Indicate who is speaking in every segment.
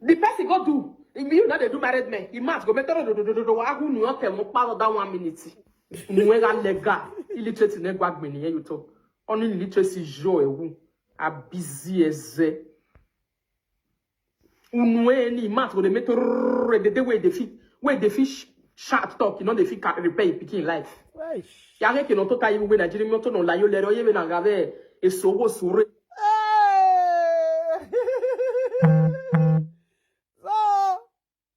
Speaker 1: The person go do. You know they do married men. He must go better do agu nu okay mo pa that 1 minute. Nuega lega illiterate ne gbagbeni you talk. Only literacy jo ewu a busy eze. Unwe ni must go dey make the way they fish sharp talk, you know they fit repair picking life. Yare ke no to kai we Nigeria mo to no la yo le ro ye na gave e sogo sure.
Speaker 2: So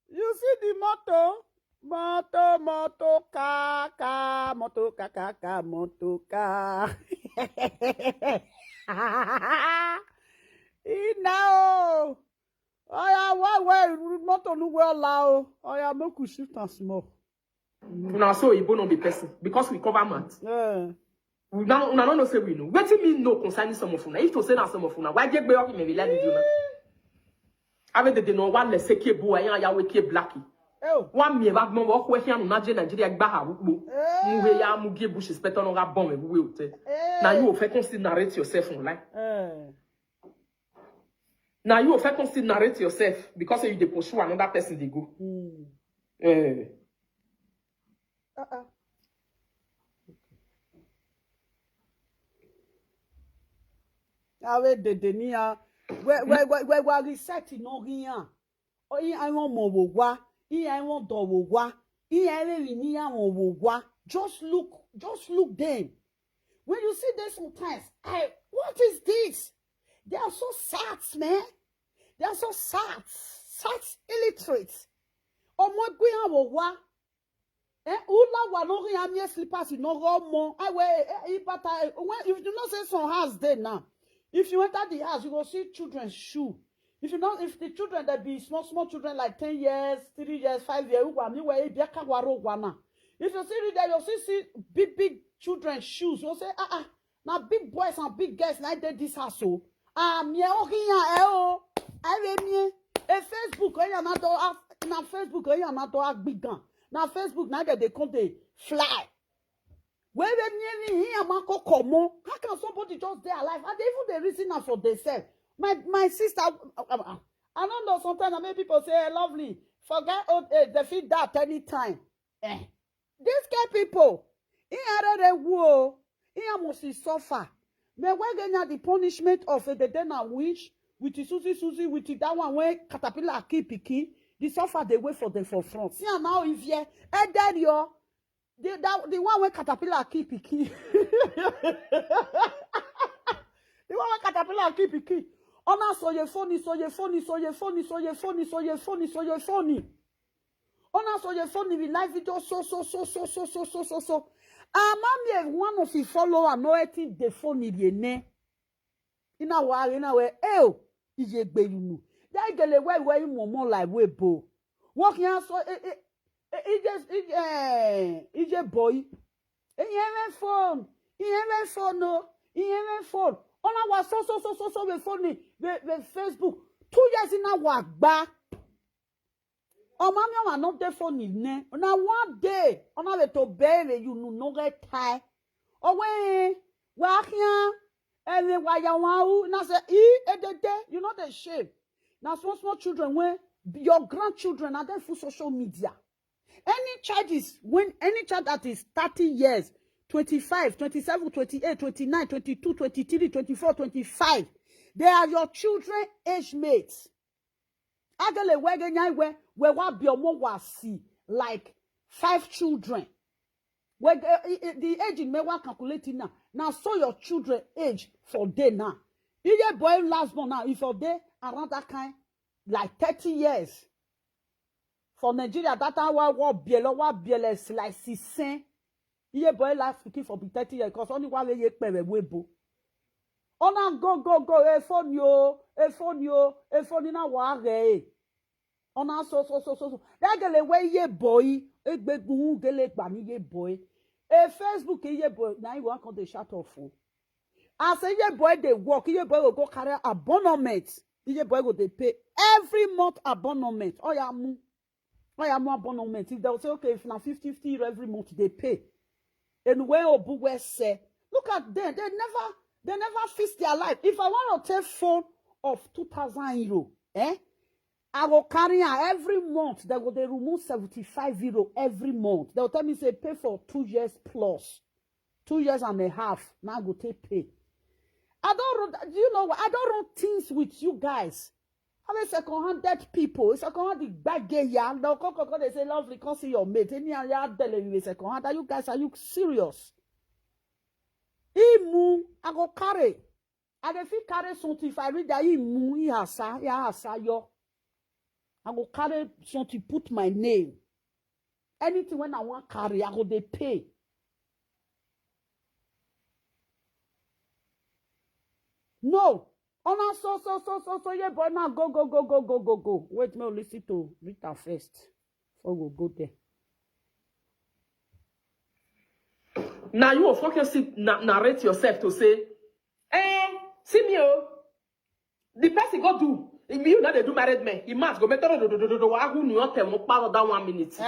Speaker 2: you see the motto, moto kaka, moto kaka, moto ka. Now, why moto no well lao? I am make shift and small.
Speaker 1: Now so Igbo no be person because we cover math.
Speaker 2: Yeah.
Speaker 1: Now no say we know. What do you mean no concerning some of una? If to say na some of una, why get up me let me do na? Avec de no one le seke bo ayan ya we ke blacky. One me ba mo wo ko hia no na je Nigeria gba ha wo. Mu we ya mu ge bush inspector no ga bomb e we o te. Now you fit consider narrate yourself online. Now you fit consider narrate yourself because you dey pursue another person dey go. Awe de nia we reset no rian. O yin I won mo wo wa, yin I won do wo wa, yin I re ni ya won wo wa. Just look them. When you see this sometimes, what is this? They are so sad, man. They are so sad illiterate. O mo gbe yan wo wa. Ula wa no rian me slippers no go mo. I we if you not say some house there now. If you enter the house, you will see children's shoe. If the children that be small children like 10 years, 3 years, 5 years, if you see there, you'll see big children's shoes. You'll say, now big boys and big girls like this house. So, Facebook, na Facebook, big gun. Now Facebook, now they come they fly. Where they nearly here, Marco Como. How can somebody just stay alive? And even the reason for themselves. My sister, I don't know. Sometimes I mean people say, hey, lovely, forget old age. They feel that anytime. These kind people, he had a war. He must suffer. May we get the punishment of the den and witch with the Suzy with that one where caterpillar keep picking. The suffer they wait for them for front. See now if you dead yo. The one where caterpillar keep picking. The one where caterpillar keep picking. Ona so ye phony. Ona so ye phony with live video so. Amami one of the follower no etin the phony ye ne. Ina we ije gbe yunu. Ya gele we momo like we bo. Walk yan so EJ boy. He phone. Ona was so we phone the Facebook. 2 years in a work back. Oh, mammy, are not the phone in ne. Ona one day, ona we to bury you no get tie. Oh, walk here. And why you want na say you know the shame. Now small children where your grandchildren are there for social media. Any child that is 30 years, 25, 27, 28, 29, 22, 23, 24, 25, they are your children age mates. Agale wegenya we wa biomo wasi like 5 children. Where the age in me wa calculating now. Now so your children age for day now. If your boy last born now, if for day around that kind like 30 years. For Nigeria, that wa biele like 6. Ye boy last speaking for 30 years because only one ye pere webo. Ona go e phone na wa re. Ona so. That gele we ye boy egbegun gele gba mi ye boy. E Facebook ye boy na you wan come dey shout off. As ye boy dey work, ye boy go carry abonnement. Ye boy go dey pay every month abonnement. Oya mu abonnement. If they'll say, okay, if now 50 every month they pay. And where Obuwe say, look at them, they never fix their life. If I want to take phone of 2,000 euro, I go carry her every month. They remove 75 euro every month. They will tell me, say, pay for 2 years plus. 2 years and a half. Now go take pay. I don't run, do you know what? I don't run things with you guys. I mean, second-handed people. Second-handed bag ya. Now, they say, lovely, come see your mate. Any other second-hand. Are you guys, are you serious? Imu, I go carry. I go fit carry something. If I read that, imu, ya hasa, yo. I go carry something, put my name. Anything when I want carry, I go they pay. No. Oh, no, so, yeah, boy, now go. Wait, me listen to Rita first. Before we go there.
Speaker 3: Now you will focus narrate yourself to say, see me, the person go do. You know they do married men. He must go better do agu ni o tell mo pa that 1 minute.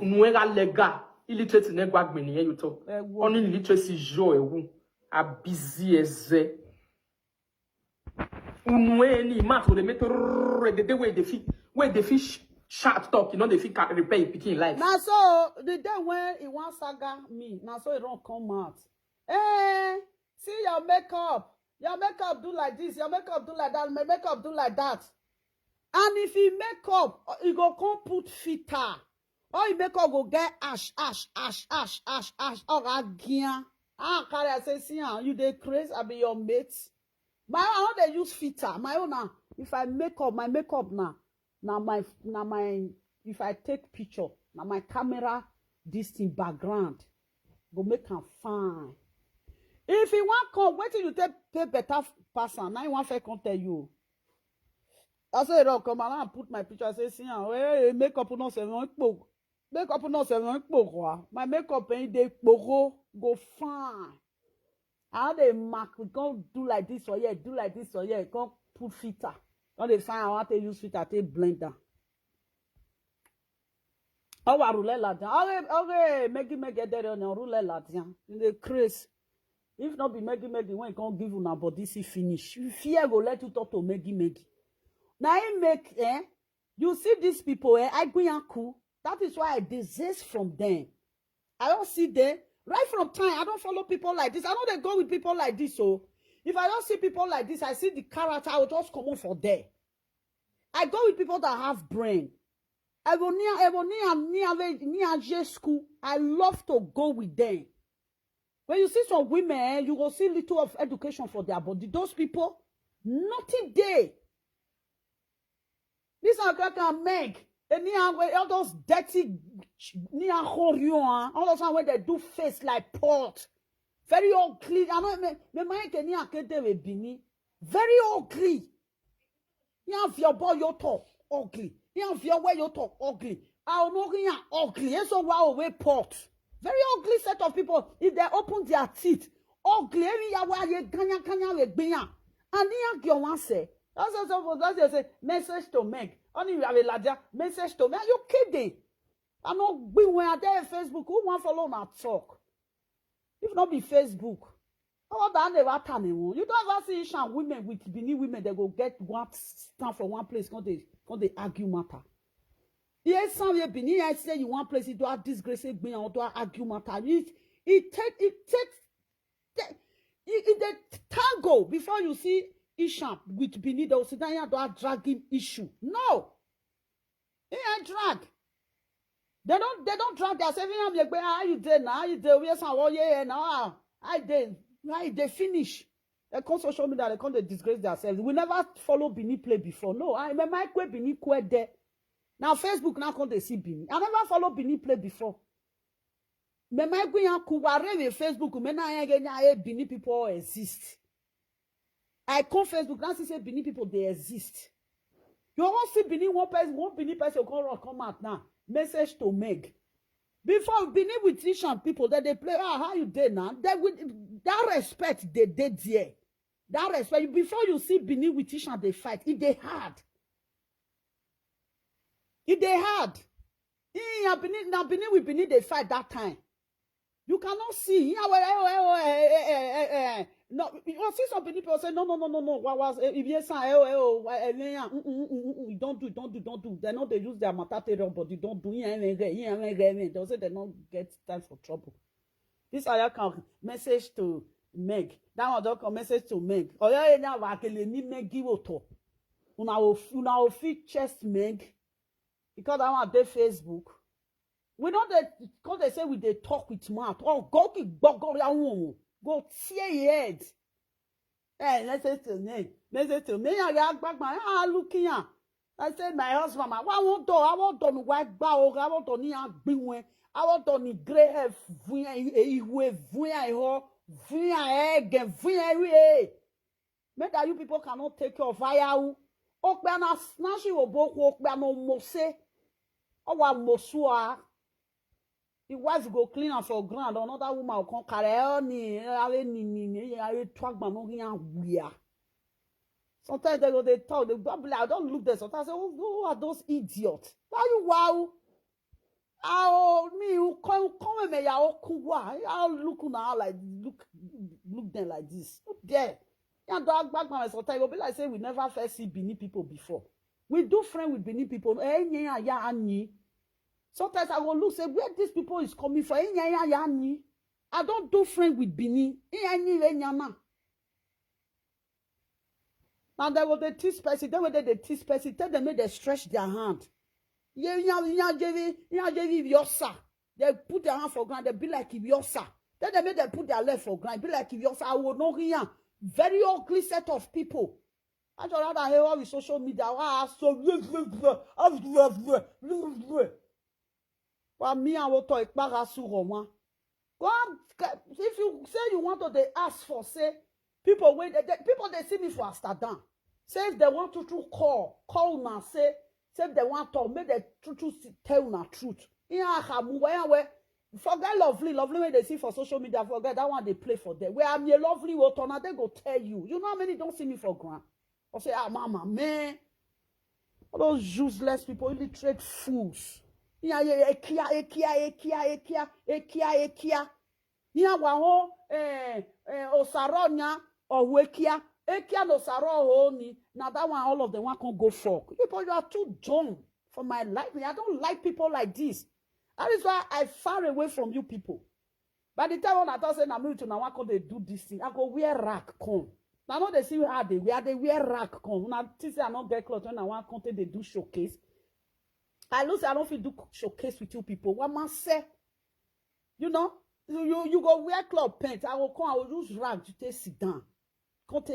Speaker 3: Nuera lega illiterate ne gbagbe ni you talk. Only literacy jo ewu a busy eze. Unwe ni must go dey make the way they fish sharp talk, you know they fit repair picking life.
Speaker 1: Now so the day when he want saga me, now so it don't come out. See your makeup. Your makeup do like this, your makeup do like that, my makeup do like that. And if he make up, he go come put filter. Or he make up go get ash, or again. Carry I say, see you they crazy, I be your mates. My own they use filter. My own now, if I make up, my makeup now my if I take picture, now my camera this thing background go make am fine. If you want come, wait till you take better person. Now you want to come tell you. I say, come and put my picture. I say, see, makeup no se makeup no se my makeup they go fine. How they mark? We go do like this or yeah, do like this or yeah. Go put filter. When they find I want to use filter, take blender. Oh, I roule la dia. Okay, make there on roule la dia. In the craze. If not be Maggie, when you can't give you now, but this is finish. Fear go let you talk to Maggie. Now I make, you see these people, I go and cool. That is why I desist from them. I don't see them. Right from time, I don't follow people like this. I know they go with people like this, so if I don't see people like this, I see the character, I will just come on for there. I go with people that have brain. I go near school. I love to go with them. When you see some women, you will see little of education for their body. Those people, nothing there. This is a Meg. All those dirty, all those when they do face like pot. Very ugly. I know, very ugly. You have your boy, your talk ugly. You have your way, your talk ugly. I know you ugly. So wow, away pot. Very ugly set of people. If they open their teeth, ugly. And you say, that's say message to Meg. Only you have a ladder message to Meg. Are you kidding? I'm not being where there Facebook. Who want follow my talk? If not be Facebook, all that never turn you don't ever see Asian women with Benin women. They go get one stand from one place. Quand they argue matter. Yes, some you Benin. I say you one place. You do a disgrace. Benin or do argue matter. It takes the tango before you see Isham with Benin. They will sit down here do a dragging issue. No, it ain't drag. They don't drag themselves. How you did now? How you did? Yes, now. I did. Right, they finish. They come social media. They come they disgrace themselves. We never follow Benin play before. No, I remember I quit Benin quite there. Now Facebook now come they see Benin. I never follow Benin play before. Me my go yan kuware Facebook. Me na yan Benin people exist. I come Facebook now see say Benin people they exist. You won't see Benin one Benin person come out now. Message to Meg. Before Benin with Asian people that they play, how you did now? That with that respect they did there. That respect before you see Benin with Asian they fight. It they hard. It they hard. Now Benin with Benin they fight that time. You cannot see. No, you see some people say, no. What was if you say, don't do. They know they use their material, but you don't do. They'll say they don't get time for trouble. This other can message to Meg. That one don't come message to Meg. Oh yeah, now I can Meg give auto. Una will fit chest Meg because I want their Facebook. We know that because they say we they talk with mouth. Oh, go tear your head. Hey, message to me. I got back my looking at. I said my husband, I want to white bow, I want to near bring. I want to need grey hair, vuya egg, vuya. Make that you people cannot take care of fire. Okbana snatch you both okbano mose. Our mosua. The wife go clean up for ground. Another woman will come carry ni track man. Sometimes they talk, they babble. I don't look there. Sometimes I say, who are those idiots? Why you wow? Oh, me who come me ya okuwa. I'll look now like look them like this. Look there. Yeah, dog back man. Sometimes will be like say we never first see Benin people before. We do friend with Benin people. Sometimes I will look say where these people is coming from. I don't do friend with Benin. Now they will they teach person. Then when they teach person, tell them they stretch their hand. They put their hand for ground. They be like Ibiosa. Then they put their leg for ground. Be like Ibiosa. I will know here. Very ugly set of people. I don't know that here with social media. But me, I will talk about God. If you say you want to, they ask for say people wait. People they see me for Amsterdam. Say if they want to call now. Say if they want to make the truth tell na truth. Forget lovely when they see for social media. Forget that one they play for them. Where I'm a lovely water now they go tell you. You know how many don't see me for ground? Or say mama man, all those useless people, illiterate fools. Ekia. Nia waho osaronya or wekia. Ekia no saro honi. Now that one all of them one can go for. People, you are too dumb for my life. I don't like people like this. That is why I far away from you people. By the time when I thought say na me to now one they do this thing, I go wear rack come. Now no they see how they wear rack come. Now this I not get clothes when I want content they do showcase. I lose. I don't feel do showcase with you people. What must say? You know, you go wear club paint. I will come. I will use rag to take sit down. Can't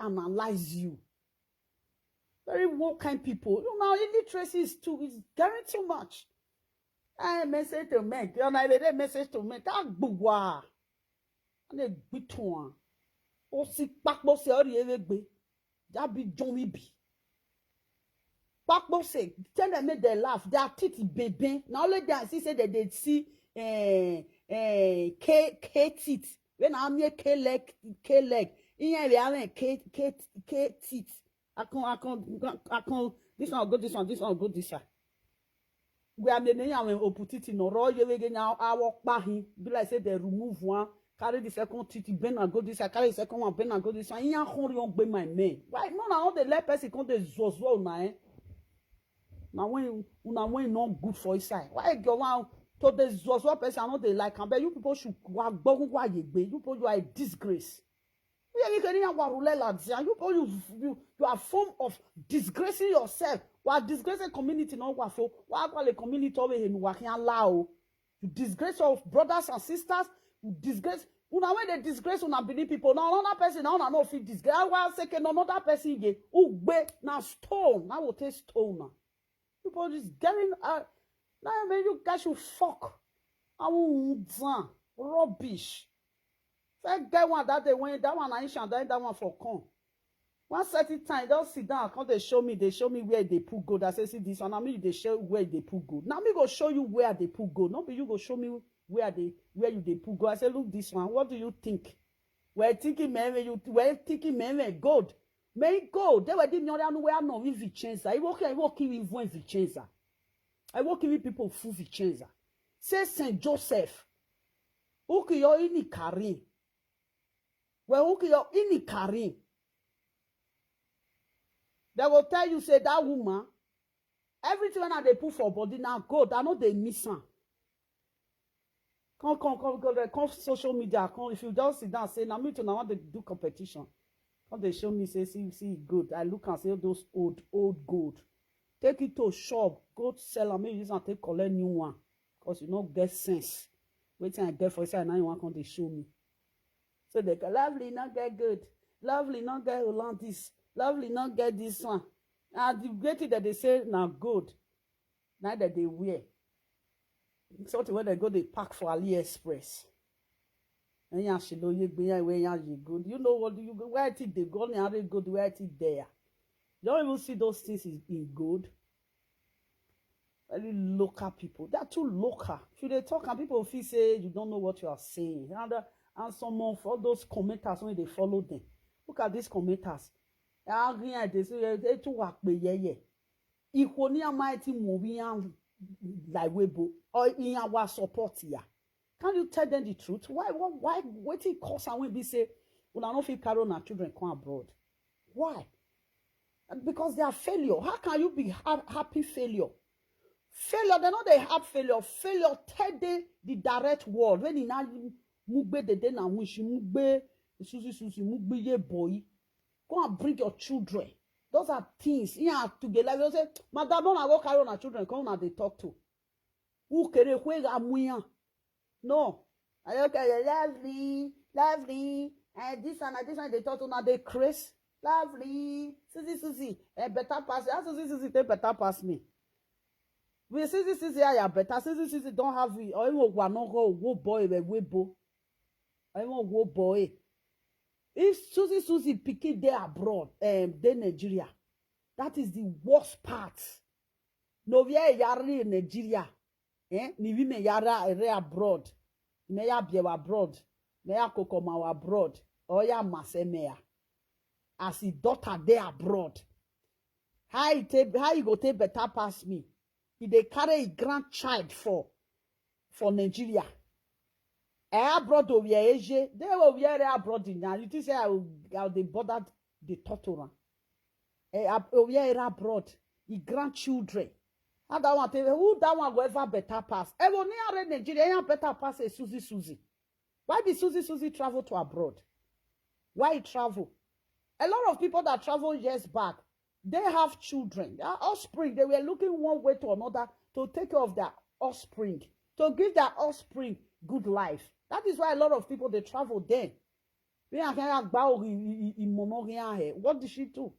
Speaker 1: analyze you. Very what kind people. You know, illiteracy is getting too much. I message to men. You know, they message to men. That bourgeois. And they beat one. O si pakbo se ori evegbe. That be Johnny B. Pakbo say, tell them make they laugh. They are titty baby. Now let them see say that they see K teeth. When I'm here K leg. In here we have K teeth. I can. This one go this one. This one go this one. We are many and put it in a row. You again now. I walk by him. Be like say they remove one. Carry the second teeth. Ben and go this one. Carry the second one. Ben and go this one. In here hurry on be my man. Why no now the left person come the zozo na eh. Now when not good for his side. Why go on to the zozo person? I know they like. But you people should walk. You people you are a disgrace. You are a form of disgracing yourself. While disgracing community no wafo. Why the community over here working allow? You disgrace your brothers and sisters. You disgrace. Una when they disgrace una Benin people. Now another person now no fit disgrace. While second another person again. Ugbe na stone. Now will take stone now. People just getting now when you guys should fuck. Rubbish. First get one that they went, that one I and that one for come. One certain time, they'll sit down, come they show me where they put gold. I say, see this one, I mean they show where they put gold. Now me go show you where they put gold. Not be you go show me where they put gold. I say, look this one, what do you think? We're thinking man, gold. May gold. They were doing where no Vicenza. I walk in Vicenza. I walk in people full Vicenza. Say Saint Joseph. Okay, you're in Karin. When who kill in Karim, they will tell you, say that woman, everything when they put for body now, God, I know they miss her. Come social media, come, if you just sit down, say, now me too, now want to do competition. Come they show me, say, see, good. I look and say, those old gold. Take it to a shop, go sell them, maybe use and take collect new one. Because you don't get sense. Waiting I get for say, now you want to come they show me. So they go, lovely, not get good. Lovely, not get Hollandis. Lovely, not get this one. And the great thing that they say, now good. Now that they wear. Something when they go, they pack for AliExpress. And you should know you good. You know what you go, where it they go, and how they go, where it there. You don't even see those things in good. Very local people. They're too local. If they talk and people feel say you don't know what you are saying. And some of all those commenters when they follow them. Look at these commenters. They say they too work yeah. Ikonia mighty movie like Weibo or in our support here. Can you tell them the truth? Why waiting cause and when be say when I don't feel carry on our children come abroad? Why? Because they are failure. How can you be happy failure? Failure, they know they have failure. Failure tell the direct word. When in mugbe the day na wish mugbe Suzy mugbe ye boy. Go and bring your children. Those are things. Yeah, together. You say, Madam, don't go carry on our children. Come on, they talk to. Who can No. Okay, lovely. And this one, they talk to now they Chris. Lovely. Suzy. Better pass. How Suzy they better pass me. We Suzy, I better. Suzy don't have it. Or even one no go boy we bo. I want go boy. If Suzy picking there abroad, they Nigeria, that is the worst part. No via yari in Nigeria, ni vi me yara ere abroad, me ya biewa abroad, me ya kokoma abroad, or ya masemea. As his daughter there abroad, how you go take better pass me? He they carry a grandchild for Nigeria. Abroad over Asia, they were very abroad in now. You think say how they bothered the torturer? Over here abroad, the grandchildren. How that one tell who that one go ever better pass? Ever near Nigeria, better pass a Suzy. Why did Suzy travel to abroad? Why travel? A lot of people that travel years back, they have children, their offspring. They were looking one way to another to take care of their offspring, to give their offspring good life. That is why a lot of people they travel then. What did she do?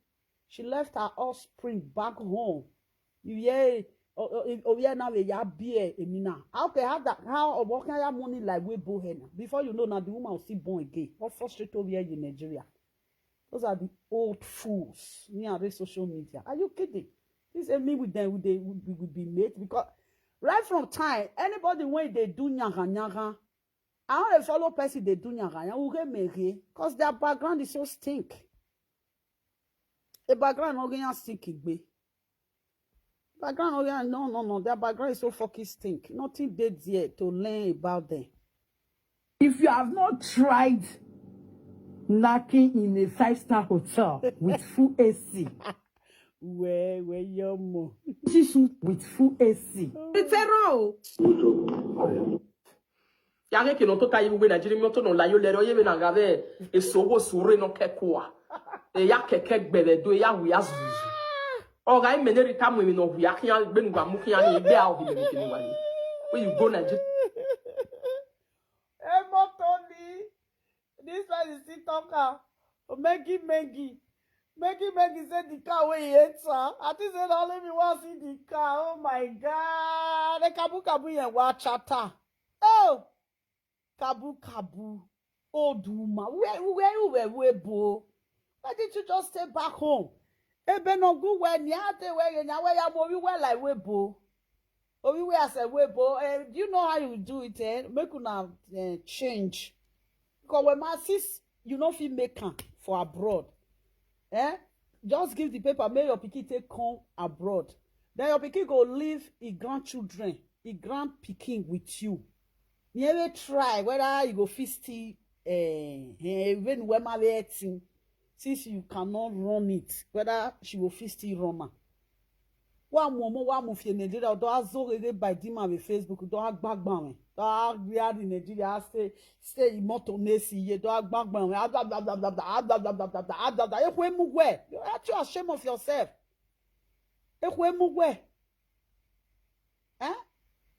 Speaker 1: She left her offspring back home. Now beer emina. Okay, how what kind of money like we bohena? Before you know now the woman will still born again. What frustrated over here in Nigeria? Those are the old fools. Me and social media. Are you kidding? This is me with them would be made because right from time anybody when they do nyaga. I want to follow person they do nyaga. Who get married because their background is so stink. The background not stinking be. Background no. Their background is so fucking stink. Nothing dead yet to learn about them.
Speaker 2: If you have not tried knocking in a 5-star hotel with full AC,
Speaker 1: Where your mom?
Speaker 2: with full AC.
Speaker 1: It's a row.
Speaker 3: Yare que non to tayi ugbe Nigeria mi to no la yo lero ye be na gave e sowo sure no kekwa. E ya keke gbere do ya wi azuzu. O ga me ne rita mu mi no wi akan gbe ngwa mu kan ni gbe a o bi me kini wa ni. When you go Nigeria
Speaker 1: Emotoni. This one is still talker. Maggie said the car where he enter. I think said only me want see the car. Oh my God. The kabu and watch chata. Oh. Kabu. Oh, Duma. Where, bo? Why didn't you just stay back home? Ebe no good when you have to wear now where you wear like webo. Or we wear as a webo. Do you know how you do it? Make una change. Because when my sis, you know, feel make for abroad. Just give the paper, make your pikin take come abroad. Then your pikin go leave his grandchildren, his grand pikin with you. You ever try whether you go still even when my waiting, since you cannot run it, whether she will still run her. One move in Nigeria, do azore by Dima with Facebook, do have background. Do have in Nigeria, stay immortal Nesi, ye do have background. Blah blah blah blah blah blah blah blah blah blah blah blah. You're actually ashamed of yourself. Eh?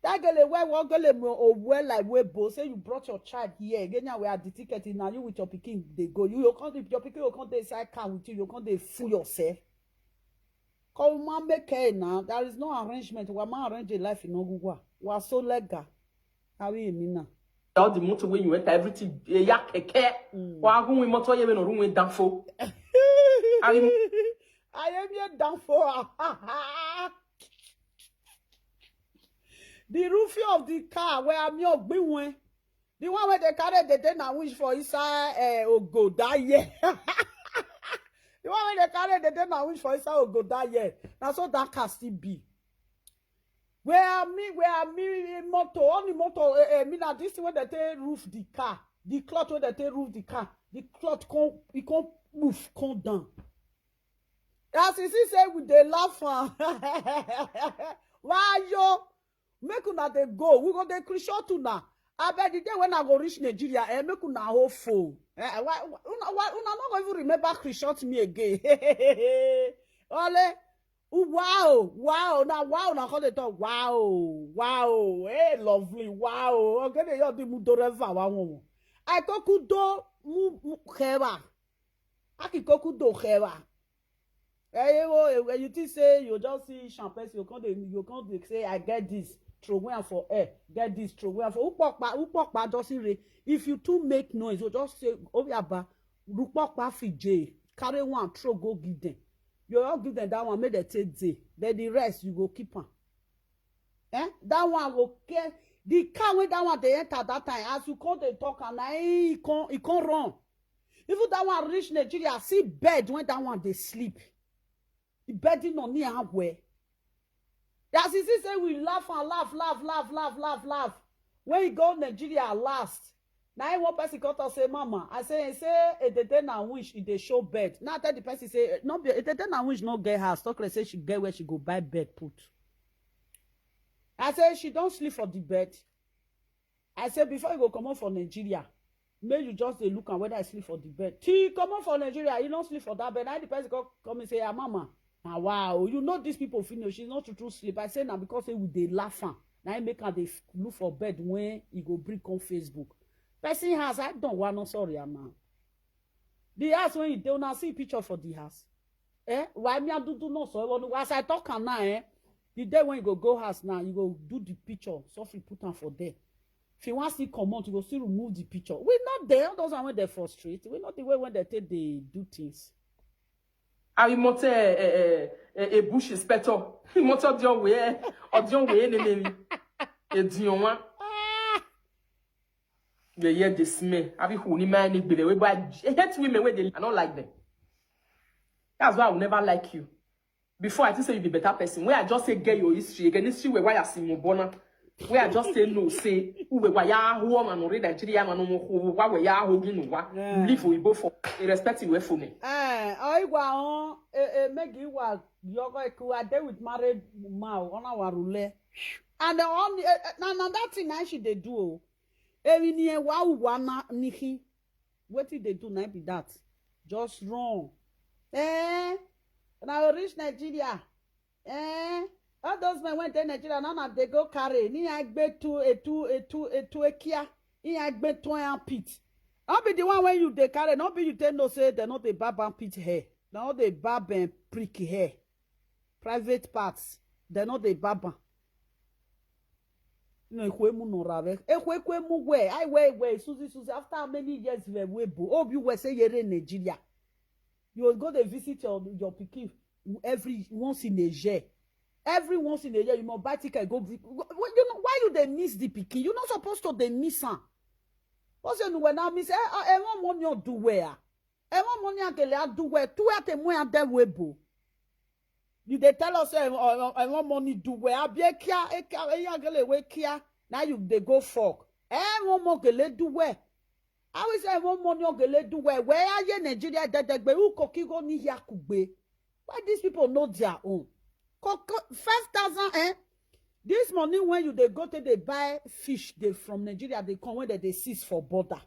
Speaker 1: That girl, why one girl or well like Webo say you brought your child here again? Now we are the ticket now. You with your picking, they go. You can't if your picking you can't decide car with you. You can't they fool yourself. Come on, make now. There is no arrangement. We are arrange a life in Ogugwa. We are so legal. How we mean now?
Speaker 3: All the motor when you enter everything, ya keke. Wa gun we motor ye no room we danfo.
Speaker 1: I am here down for. The roof of the car where I'm your big one. The one where they carry the ten and wish for inside Ogo that year. The one where they carry the ten and wish for inside Ogo that year. That's what that can still be. Where me motor, only motor, me now this thing where they take roof the car. The cloth where they take roof the car. The cloth can't move, can't down. As you see say with the laugh. Why yo? Make una dey go. We go dey Christian too now. I bet the day when I go reach Nigeria, make una hold phone. Una not going to remember Christian to me again. Ole, wow. Now call it up. Wow. Hey, lovely. Wow. Okay, you di mudoreva wa. I kokudo mu kheba. Aki kokudo kheba. When you think say you just see champagne, you can't say I get this. Throw for air, get this, throw for upokpa just say if you too make noise, you just say obiaba, upokpa fije, carry one, throw go give them. You all give them that one, make them take day. Then the rest you go keep on. That one will care. The car when that one they enter that time, as you come they talk and he can't run. Even that one reach Nigeria, see bed when that one they sleep. The bed in on near where. As you see, say we laugh. When you go Nigeria last, now one person come to say, Mama, I say, the ten and wish in the show bed. Now tell the person say, no, the ten and wish no get her. Talk like say she get where she go buy bed put. I say she don't sleep for the bed. I say before you go come on for Nigeria, may you just look at whether I sleep for the bed. Till come on for Nigeria, you don't sleep for that bed. Now the person come and say, ah, Mama. Ah, wow, you know these people finish. She's not to sleep. I say now because they laugh. Now I make her they look for bed when you go bring on Facebook. Person house, I don't want no sorry, man. The house when you do not see picture for the house. Why me I do no so as I talk now, the day when you go house now, you go do the picture. So if you put on for there. If you want to see come out, you go still remove the picture. We're not there. Those are when they frustrate. We're not the way when they take they do things.
Speaker 3: I monte a bush inspector. He monte Dion way or Dion way enemy. A Dion one. You hear this me. I be who ni man be the way, but I hate women where they I don't like them. That's why I will never like you. Before I just say you be better person. Where I just say get your history again. History where I see more bona. Where I just say no, say who we ya who man or Nigeria man no who we ya who you know live we both for irrespective way for me.
Speaker 1: I wa make you wa yoga ku ade with married ma on our rule. And on na that thing I should they do. Every near wa na nihi. What did they do now be that? Just wrong. Now reach Nigeria. All those men went to Nigeria, now they go carry. Ni agbe to a kia. Ni agbe to a pit. Not be the one when you they carry. Not be you tell no say they not the barb and pit hair. They not the barb and prick hair. Private parts. They not the barb. No, mu no rave. Mu where? I where Suzy. After how many years we bo? Oh, you were say you're in Nigeria. You will go to visit your pikin every once in a year. Every once in a year, you must buy ticket go. You know why you they miss the pikin? You're not supposed to they miss her. What's your when I miss? Want money do where? Want money akele do where? Tu ate mo ya dem webo. You they tell us I want money do where? Abie kia akele we kia. Now you they go fuck. Want mo kele do where? I will say one money ogele do where are you Nigeria that be who kokigo ni here kugbe. Why these people know their own? 5,000 This money when you they go to they buy fish they from Nigeria they come when they seize for border.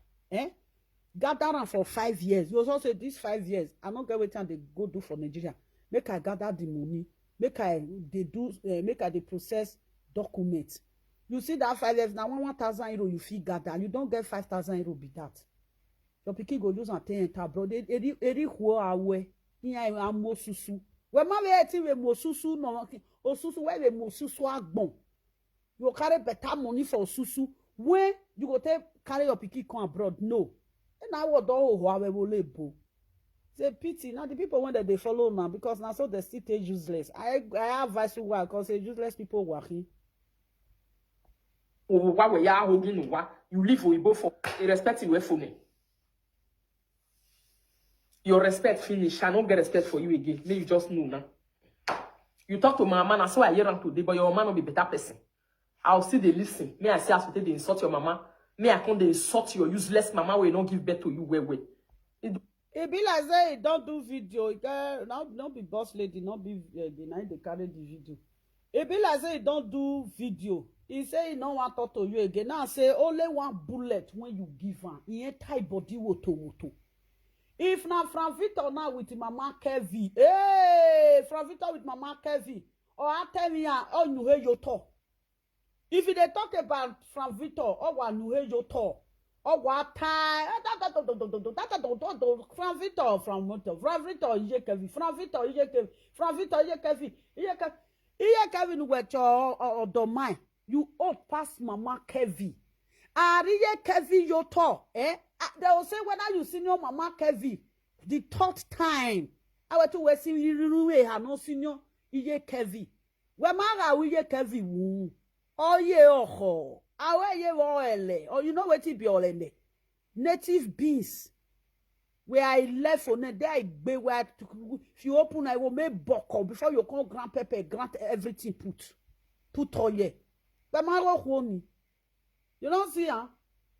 Speaker 1: Gather them for 5 years. You also say these 5 years I don't get what time they go do for Nigeria. Make I gather the money. Make I they process documents. You see that 5 years now 1,000 euro you fee gather. You don't get 5,000 euro be that. Your pikin go use and take bro. Eri huo awe. Iya amo susu. We ma we eti we mo susu no. Osusu we mo susu agbon. You carry better money for susu. When you go take carry your pikin come abroad, no. And now what do we will label. It's a pity. Now the people want that they follow now because now so they still take useless. I advise you why because useless people working.
Speaker 3: Oh, why we are holding what you live with both for irrespective of phone. Your respect finish. I don't get respect for you again. May you just know now. You talk to my man, I saw I hear him today, but your man will be better person. I'll see they listen. May I say as they insult your mama. May I come they insult your useless mama will not give birth to you where.
Speaker 1: It be like say don't do video. Not be boss lady, not be denying they carry the video. It be like say don't do video. He say he don't want to talk to you again. Now say only one bullet when you give him. He ain't tight body woto. If not from Victor now with Mama Kevi. Hey, from Victor with Mama Kevi. Or I tell me oh you hear your talk. If they talk about from Victor or what you hear your talk. Or what time from Victor from Victor ye Kevi. From Victor ye Kevi. From Victor ye Kevi. Ye Kevin with your domain. You ought pass Mama Kevi. Ariye Kevi your talk. They will say whether you see your Mama Kevi the third time. I went to West you have no senior Iye Kevi. Where Mara we ye Kevi woo. Oh ye oh. Awe ye oele. Or you know what it be olende. Native beans. Where I left for ne there I be where if you open I will make boko before you call grand pepper grant everything put all ye. But my honey. You don't see huh?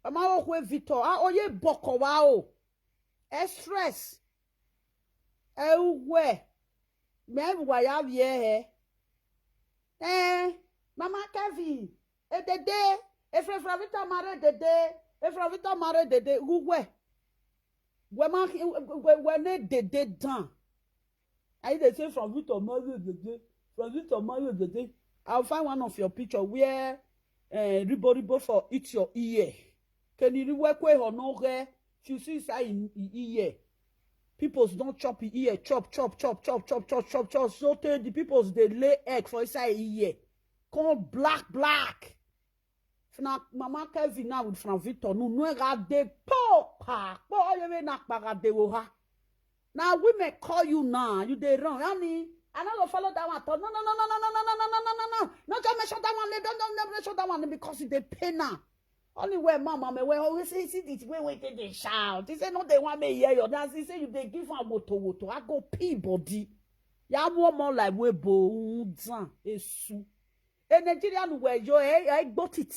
Speaker 1: But my Victor. Oh ye boko wow. Stress. Where? Même voyage here. Mama Kevin. Dede. If Fravita married dede. If Fravita married dede. Who where? When they did done. I they say from Victor married dede. From Victor married dede. I'll find one of your picture where ribo for eat your ear. Can you work with or no hair? You see say in ear. Peoples don't chop ear, chop. So the peoples they lay egg for inside ear. Call black. Now Mama Kevin now with from Victor no regade pa you na parade oha. Now we may call you now. You they run, honey. I not go follow that one. No. Not just mention that one. Don't mention that one because it's the pain now. Only where mama me where always say this way they shout. He say no they want me hear your dance. He say you they give am woto. I go pee body. Ya more like we bo dan esu. E Nigerian where yo I got it.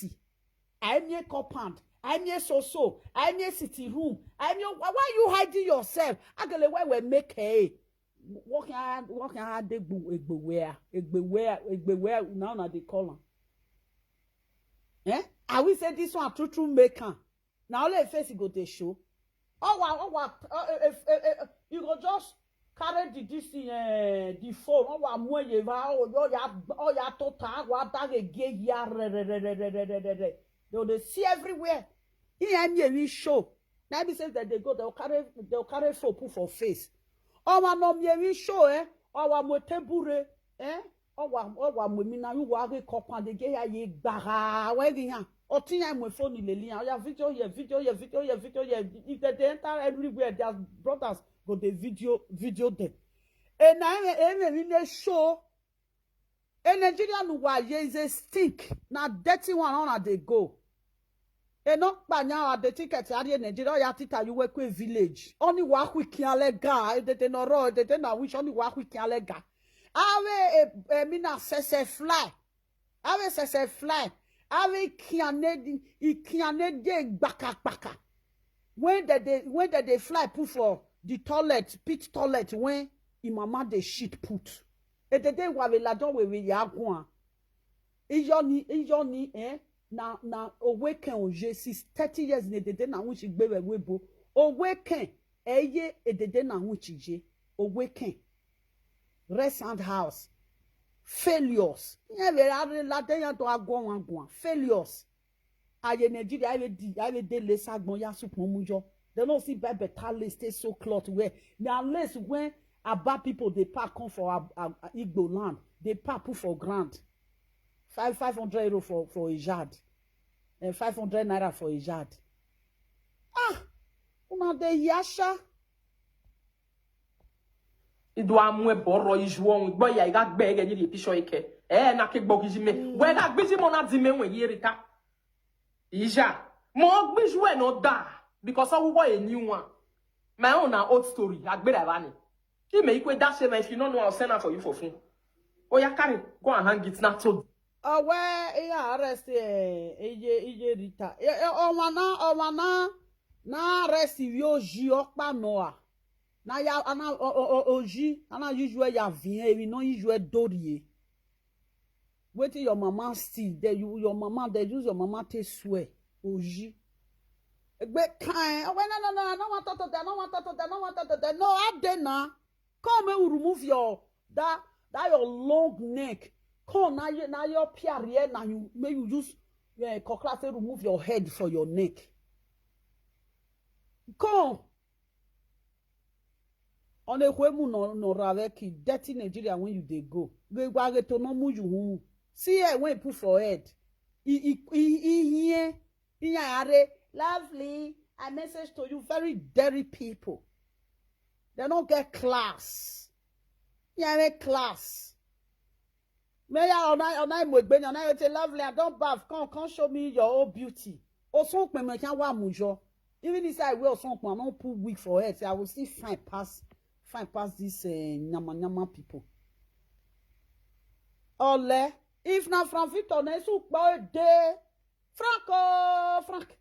Speaker 1: I near compound. I near so. I near city room. I near why you hiding yourself? I go where we make hey. Walking hard they egbe now they call am. I will say this one true maker. Now let face go to show. You go just carry the phone. They see everywhere. He show. Now be says that they go, they'll carry phone put for face. No me show mo tebure mo na you wa re kopan de ge ya ye gbara we bi han o tin ya mo phone le li ya video here if they enter everywhere their brothers go the video them e na e show Nigeria no wa ye is a stink na dirty one on they go e no pa nya the ticket area Nigeria ya tita you work with village only wa quick alega they no ro they na wish only wa quick alega awe mina sese fly awe kiane de gbaka when they fly put for the toilet, pit toilet when im mama dey shit put. E dey wa we la don we ya go an. Ijo ni na awaken oje 30 years ne dey na hu chi gbe we webo. Awaken eye e dey na hu chi je. Awaken. Rest and house. Failures. Nye we la den ya to agwo wan go an. Failures. Aye Nigeria I dey lace agbon ya supon mujo. They don't see better lace stay so cloth where now lace when about people they pack come for Igbo land. They pack put for grant. 500 euro for a yard. And 500 naira for a yard. Ah, una de yasha.
Speaker 3: Ido amwe boro ijuon boy ya ga gbe ge ni pisho ike. Na ke gbo gijime. We ga gbijimo na di me wen yerita. Ija. Mo gbiju e no da because I will a new one. My own old story. Agbera bani. He may equate that same if you don't know I'll send her for you for free. Oh yeah, carry go and hang it not so.
Speaker 1: Oh where yeah arrest ije rita. Na arrest yo ji okpa noa. Na ya ana oji ana usually ya vien we no usually dorie. Waiting your mama still there your mama they use your mama to swear oji. But kind no want to no I did not come and remove your that your long neck. Come now your pierre now you may you use class remove your head for your neck. Come on a way no raveki dirty Nigeria when you they go. Go to no mu you see when put for head. Here lovely. I message to you very dirty people. They don't get class. Yeah, class. May I say lovely. I don't bath. Come show me your own beauty. Also, me can wa mujo. Even if I wear something, I don't put wig for it. I will still fine pass this nyama people. Ole, if not from Victor, ne so de Frank.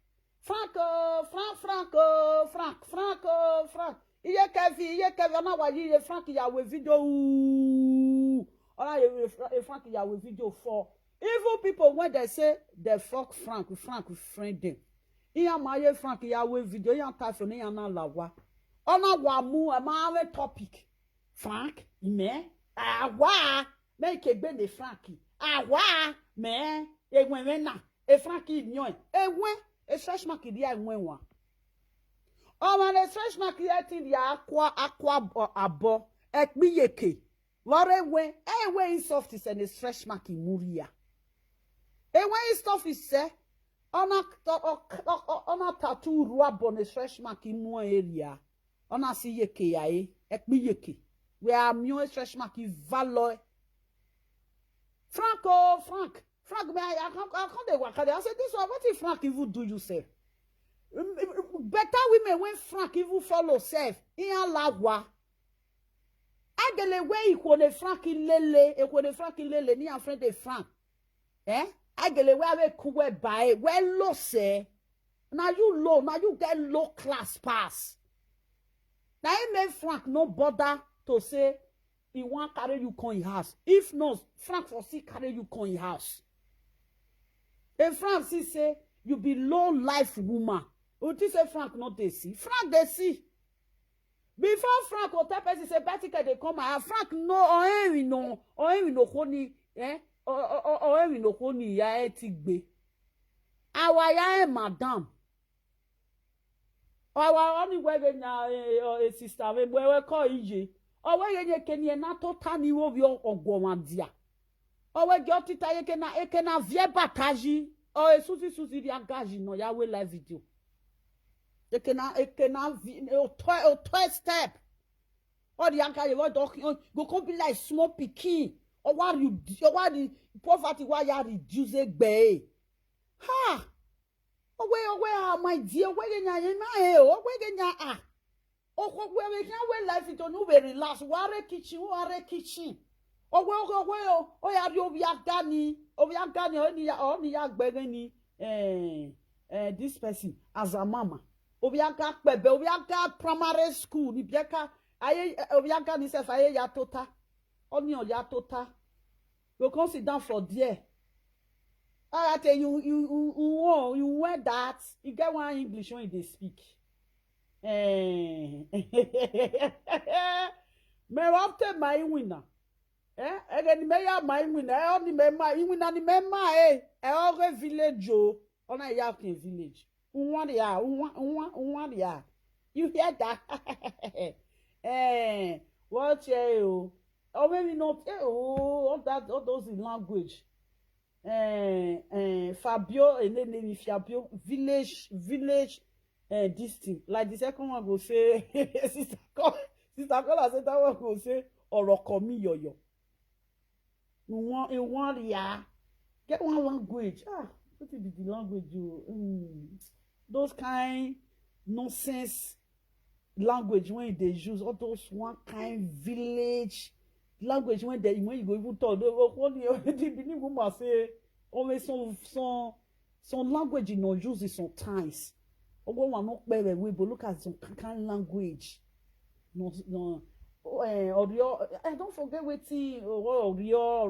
Speaker 1: Iye kevi na wa yi Frank ya we video ona ye Frank ya we video for evil people when they say they fuck Frank friend them. Iya ma ye Frank ya we video ya ta so ne ya na lawa. Ona wa mu e ma we topic. Frank me awa make gbe de Frank. Awa me egwen na e Frank nyon. Ewen e fresh mark dia enwen wa. Oh man, the fresh mark creating the aqua abo ekbiyeke. Wore we soft is and the fresh mark in muria. When stuff is say ona tattoo rub the fresh mark in more area. Ona si yeke yae ekbiyeke. We are mio fresh mark in valor. Frank, me I can't they work. I said this one. What if Frank even do you say? Better women when Frank even follow self in lawa. Agele we ikone Frank lele ni an friend de Frank. Agele we ave kuwe bae we low say. Now you low, now you get low class pass. Now it make Frank no bother to say he want carry you come in house. If not, Frank for see carry you come in house. And Frank say you be low life woman. Uti say Frank not they see. Frank they see. Before Frank or tell person say Betty they come out. Frank no we no honey we no honey ya etigbe. Awa ya madam. Awa only we a sister we call ije. Owe ye kenye na totani wo bi ogwomandia. Owe ge otita ye kena vie bataji. O Suzy di agaji no ya we live video. Ekena step. All the anka you go come be like small pikin. Or what the poverty why you reduce gbe. Ha. Owe my dear, we nya ye na e o we nya ah. O we can we life it on we relax. Ware kitchen. Owe o ya ri obi agani oni ya gbere ni this person as a mama. Obiaka pebe, obiaka primary school, ni biaka aye obiaka ni self aye ya tota. Oni on ya tota. You come sit down for there. I tell you wear that. You get one English when they speak. Me after my winner. Again, me ya my winner. Only me my winner ni me ma all village o. On a yakin village. One ya. You hear that? What you? Or maybe not. All those in language. Fabio and then Fabio village this thing like the second one go say sister call said that one go say orokomi yoyo in one ya get one language what is the language you those kind nonsense language when they use all those one kind village language when you go even talk the Benin woman say always some language you know use it sometimes. One not better we but look at some kind language. No I don't forget waiting or your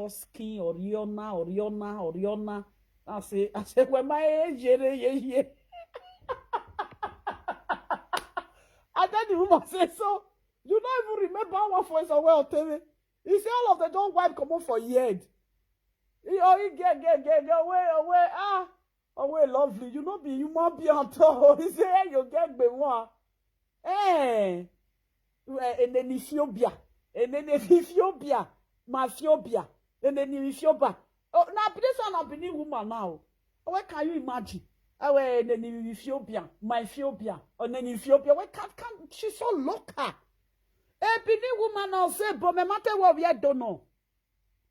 Speaker 1: skin or Oriona. I say when my age yeah. I tell the woman say so. You don't even remember one voice or well tell me. You see all of them don't wipe come up for years. He get away away lovely. You know be human be on top. He say hey, you get me one. And then Ethiopia. And then Ethiopia. Ethiopia. And then Ethiopia. Oh now this one a Benin woman now. What can you imagine? And then Ethiopia. My Ethiopia. And then Ethiopia. What can't she's so local. Benin woman now say, but me matter what we don't know.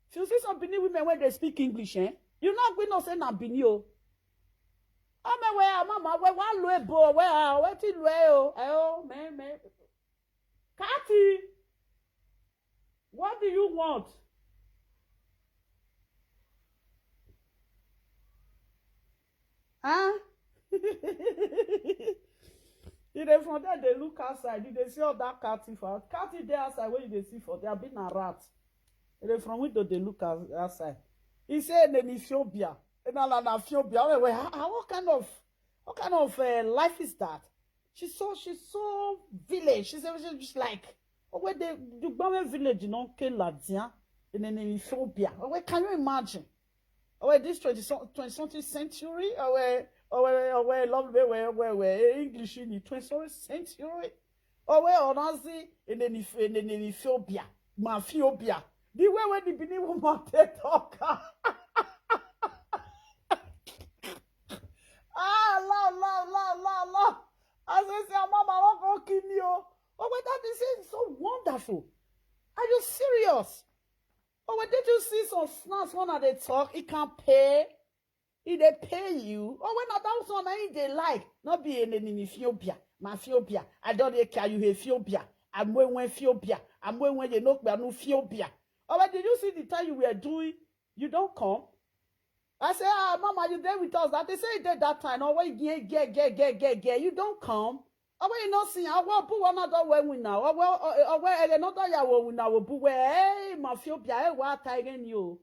Speaker 1: If you see some Benin women when they speak English, you not going to say na Benin o. Oh me where mama where one loe bo where ti loe o me. Cathy, what do you want? Huh? You dey from there, they look outside. You dey see all that catty for catty there outside. When you dey see for there, been a rat. You dey from window they look outside. He said in Ethiopia, in Ethiopia. What kind of life is that? She's so village. She's just like where the Gbame village, you know, Ladia in Ethiopia. Where can you imagine? Where this 20th something century? Where lovely where English in the 20th century? Where honestly in Ethiopia, Ethiopia. The way when the Benin woman talk. La. As I say, Mama, I won't kill you. Oh, but that is so wonderful. Are you serious? Oh, but did you see some snacks when they talk? It can't pay. If they pay you. Oh, when that one they like. Not be in Ethiopia. Ethiopia. I don't care you Ethiopia. I'm when Ethiopia. I'm when you know no Ethiopia. Oh, but did you see the time you were doing? You don't come. I say, Mama, you there with us? That they say you did that time. Oh, wait, get. You don't come. Oh, wait, you not see. I will put another way we now. Oh, well, another year we now will put hey, Ethiopia, what again you?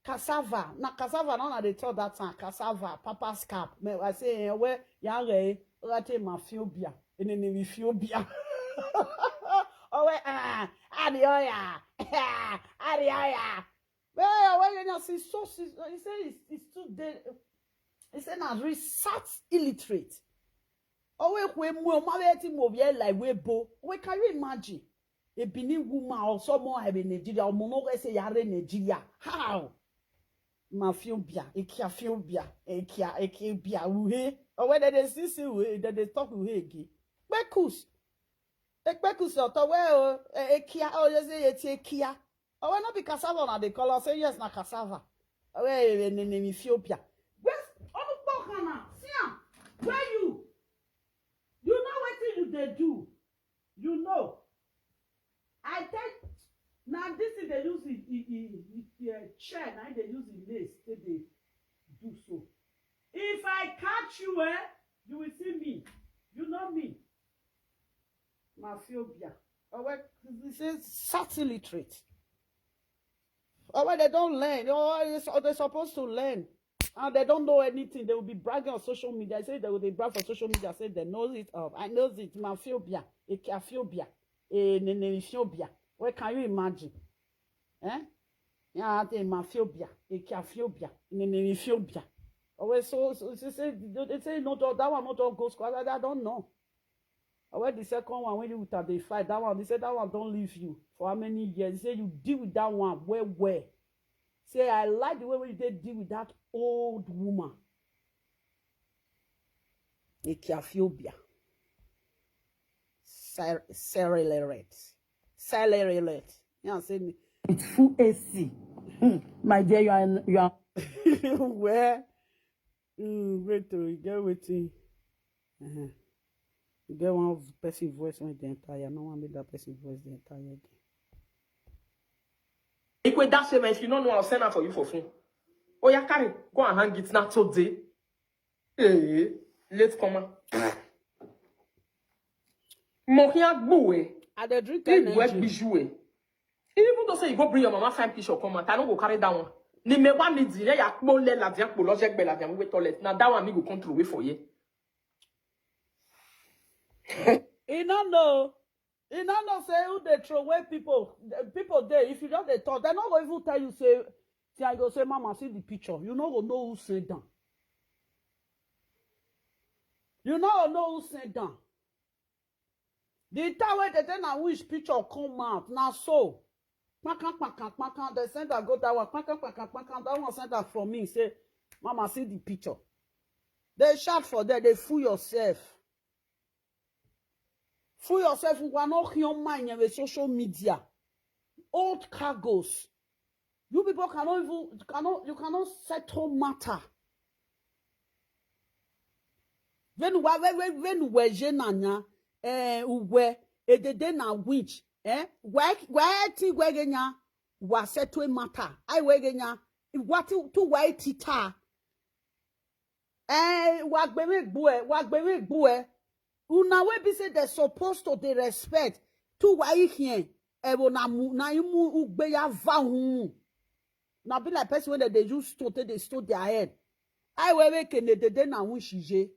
Speaker 1: Cassava. Na cassava, no, they told that time. Cassava, Papa's cap. I say, where, Yare, Ethiopia. In Ethiopia. Oh, wait, Adioya. Well, you see, so he said it's too dead. He said, "Now research illiterate." Oh, we like we bo. We can you imagine a Benin woman or someone have in Nigeria or mono say yare Nigeria? How? Ethiopia, Ethiopia, uhe. Or whether they see we that they talk uhe again. Bekus or well, Ekia or you say Ekia. Oh, well, not be cassava now they call us say yes na cassava. Where in Ethiopia? Where you? You know what you they do? You know. I take now this is they use it chair now they use it lace they do so. If I catch you You will see me. You know me. Maphobia. Or what? This is such illiterate. Or when they don't learn. Or they're supposed to learn. And they don't know anything. They will be bragging on social media. I say they will brag for social media. I say they know it up. I know it. Maphobia. Ekaphobia. Nenephobia. Where can you imagine? Eh? Yeah, they maphobia. Ekaphobia. Nenephobia. Always so they say no that one not all goes squad. I don't know. Where the second one when you they fight that one, they say that one don't leave you for how many years? They say you deal with that one where. Say I like the way when they deal with that old woman. Ekaphobia. Celerate. Yeah, say me.
Speaker 2: With full AC. My dear, you are
Speaker 1: Where? Wait till you get waiting. You get one of the person voice when the entire. No one made that person voice the entire again.
Speaker 3: Equate that same if you don't know, I'll send her for you for free. Oh, yeah, carry. Go and hang it now today. Hey, let's come on. Mokia Boyi.
Speaker 1: I dey drink
Speaker 3: If work
Speaker 1: energy.
Speaker 3: be joué. Even though say you go bring your mama fine picture come out, I don't go carry that one. Ni me wa mi di ya kpo le la dian kpo logic be la dian we toilet. Now that one me go control way for you.
Speaker 1: You don't know. You don't know say who they throw away people there. If you don't they talk, they not going to even tell you say I go say mama see the picture. You not gonna know who sent down. You not gonna know who sent down. The time where they tell na which picture come out now so. They send that go that one. That one sent that from me. Say, mama, see the picture. They shout for that. They fool yourself. Fool yourself. You are not your mind with social media. Old cargoes. You people cannot settle matter. When we jenanya uwe edede na which why ti wegenya wa settle matter I wegenya what to why tita wa gbeme gbu una we be say they supposed to they respect to why here na imu ugbe ya va hu na be like person when they use they stole their head I we ke edede na wishije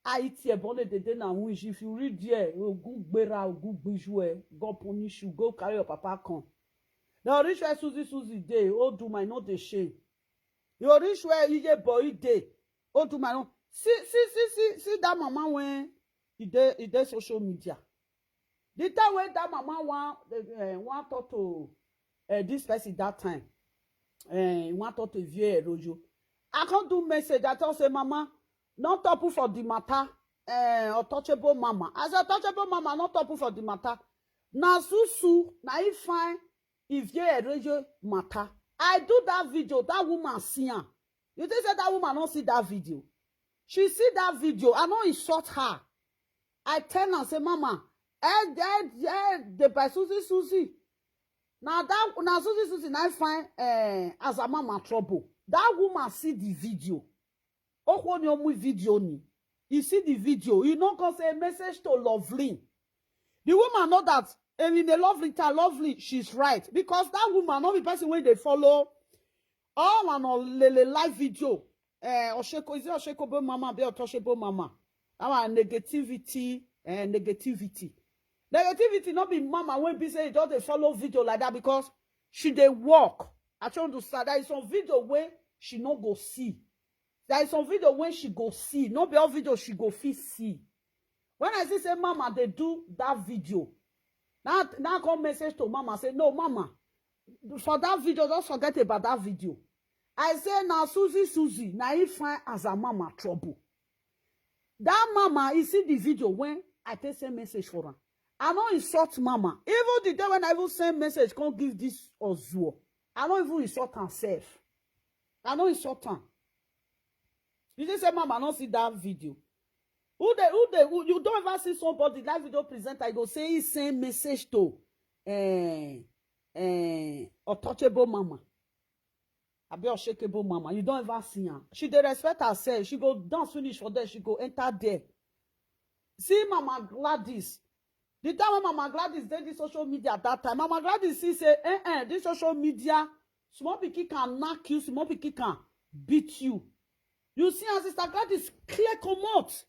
Speaker 1: Haiti ebonne dede na wish. If you read there, ogun gbera, ogun gbijue, God punish you, go carry your papa come. Now reach where Suzy day, oh do my not the shame. You reach where you get Boyi day, oh do my not. See that mama when he dey social media. The time when that mama want talk to this person that time, want talk to Vie Rojo. I can't do message. I tell say mama. Not top for the matter, untouchable mama. As a touchable mama, not top for the matter. Na susu, na if fine, if you a matter. I do that video, that woman see her. You think that woman don't see that video? She see that video, I know insult her. I tell her, say, mama, the by Suzy. Now Suzy, na fine, as a mama trouble. That woman see the video. Oh, when you video ni, you see the video, you know, cause a message to Lovely. The woman know that, in the Lovely, she's right. Because that woman, not the person when they follow, all on the live video, Osheko, is it Osheko mama, be Otoshebo mama. Our negativity, negativity. Negativity, not be mama when be say, don't they follow video like that because she they walk. I try to start, there is some video where she no go see. There is some video when she go see. No be all video she go fit see. When I say mama, they do that video. Now come message to mama. Say, no, mama. For that video, don't forget about that video. I say, now Suzy. Now you find as a mama trouble. That mama, you see the video when I take send message for her. I don't insult mama. Even the day when I will send message, can't give this Ozuo. I don't even insult herself. I don't insult her. You just say, mama, not see that video. Who you don't ever see somebody that video presenter, I go say he send message to untouchable mama. I be unshakable mama. You don't ever see her. She dey respect herself. She go dance finish for there. She go enter there. See Mama Gladys. The time when Mama Gladys did the social media at that time, Mama Gladys say, this social media, small pikin can knock you, small pikin can beat you. You see, as Sister Gladys clear comot.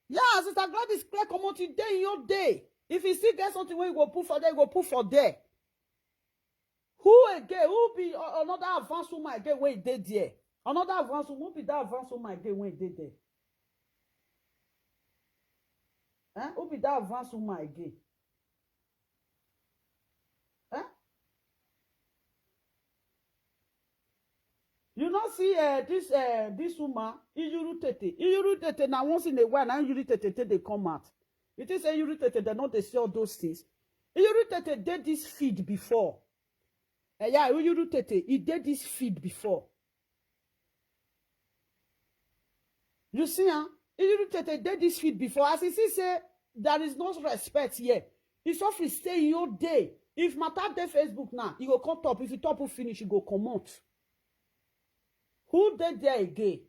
Speaker 1: Yeah, Sister Gladys clear comot day in your day. If you still get something where you go put for there, you go put for there. Who again? Who be another advanced woman again when he did there? Another advanced woman, who be that advanced woman again when he did there? Who be that advanced woman again? You not see this woman, Iyuru Tete now once in a while, now Iyuru Tete they come out. It is Iyuru Tete, they not they see all those things. Iyuru Tete did this feed before. Yeah, Iyuru Tete, he did this feed before. You see, Iyuru Tete did this feed before. As he say, there is no respect here. It's off to stay in your day. If matter dey Facebook now, you go come top. If you top will finish, you go come out. Who did there again?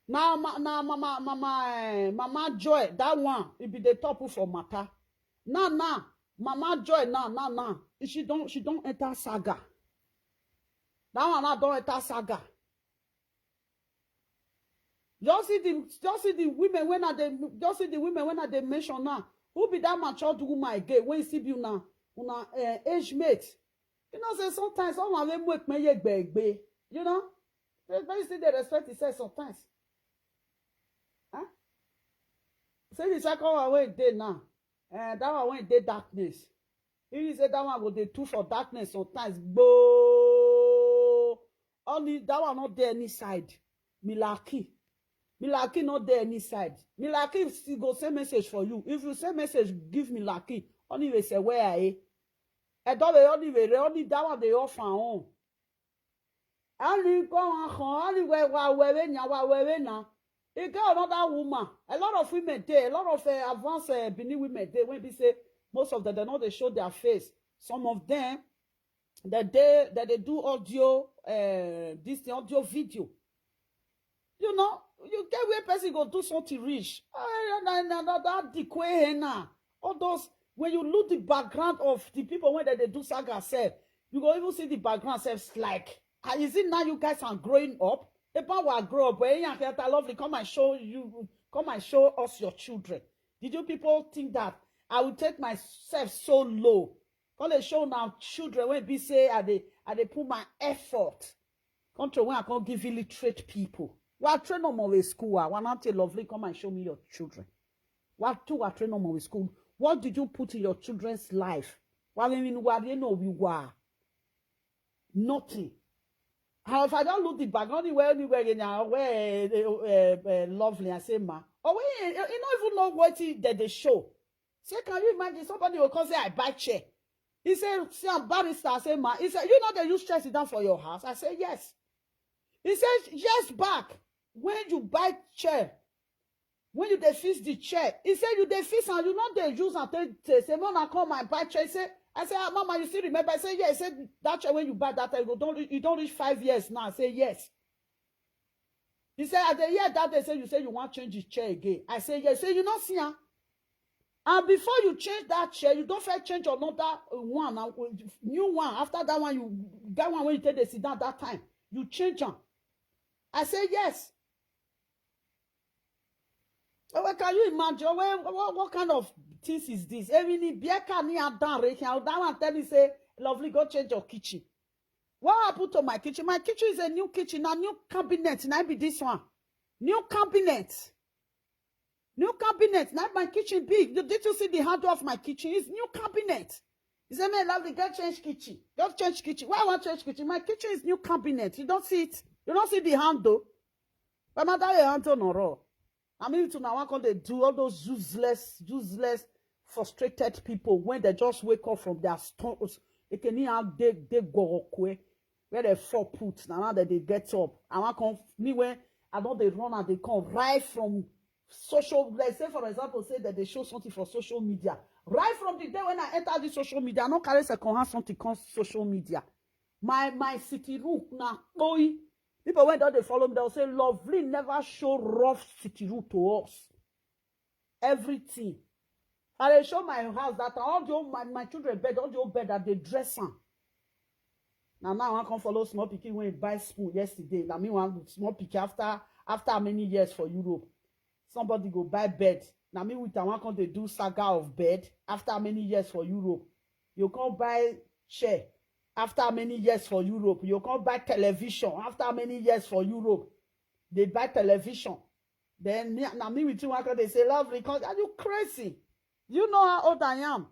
Speaker 1: Now, Mama Joy, that one, it be the top for matter. Now, Mama Joy, now, she don't enter saga. That one now don't enter saga. Just see the women when they mention now. Who be that matured woman again? When you see you now, age mate. You know, say sometimes someone will make me beg. You know, but you see the respect he says sometimes. Huh? Say the second one when they now, that one when they darkness. He say that one go they two for darkness sometimes. Bo, only that one not there any side. Milaki not there any side. Milaki still go send message for you. If you send message, give Milaki. Only they say where are you? I don't only that one they offer on. Only go on, only where now. You got another woman. A lot of women there, a lot of advanced Benin women there. When they say most of them, they know they show their face. Some of them, that they do audio, this the audio video. You know, you get where person go do something rich. That decay now. All those. When you look the background of the people when they do saga self, you go even see the background self like, is it now you guys are growing up? If I were grow up, lovely, come and show us your children. Did you people think that I would take myself so low? Call they show now children when be say I they put my effort. Country when I can't give illiterate people. What train on my school? Why not lovely come and show me your children? What two are train on my school? What did you put in your children's life? Well, I mean, what you know we were nothing. How if I don't look the background anywhere in our way, lovely, I say, ma. Oh, you don't even know what they show. Say, can you imagine somebody will come say, I buy chair. He said, see, I'm barrister. I say, ma. He said, you know they use chairs down for your house. I say, yes. He says, years back, when you buy chair, when you fix the chair, he said you fix and you know they use and say, Mama, come and buy chair. I say, Mama, you still remember? I say, yeah. He said, that chair when you buy that time, you don't reach 5 years now. I say, yes. He said, at the year that they say, you say you want to change the chair again. I say, yes. Say, you not see her. And before you change that chair, you don't first change another one, new one. After that one, that one when you take the sit down that time, you change them. I say, yes. Well, can you imagine what kind of things is this? That one tell me say, lovely, go change your kitchen. What happened to my kitchen? My kitchen is a new kitchen, a new cabinet. Now be this one. New cabinet. Now my kitchen big. Did you see the handle of my kitchen? It's new cabinet. He said, man, lovely, go change kitchen. Go change kitchen. Why I want to change kitchen? My kitchen is new cabinet. You don't see it. You don't see the handle. But my daddy handle no raw. I mean, to now, they do all those useless, frustrated people when they just wake up from their stones. They can hear they go away, where they fall put. Now that they get up, and I come me when I know they run and they come right from social. Let's say, for example, say that they show something for social media, Right from the day when I entered the social media, I don't carry second hand something called social media. My city route now, Boyi. People when they follow me, they'll say, Lovely never show rough city route to us. Everything. And they show my house that all the old, my children bed, all the old bed that they dress on. Now I can follow small pikin when he buy spoon yesterday. Now me want small pikin after many years for Europe. Somebody go buy bed. Now me with one can they do saga of bed after many years for Europe. You can't buy chair after many years for Europe. You can't buy television after many years for Europe. They buy television. Then now me with one can they say Lovely, because are you crazy? You know how old I am.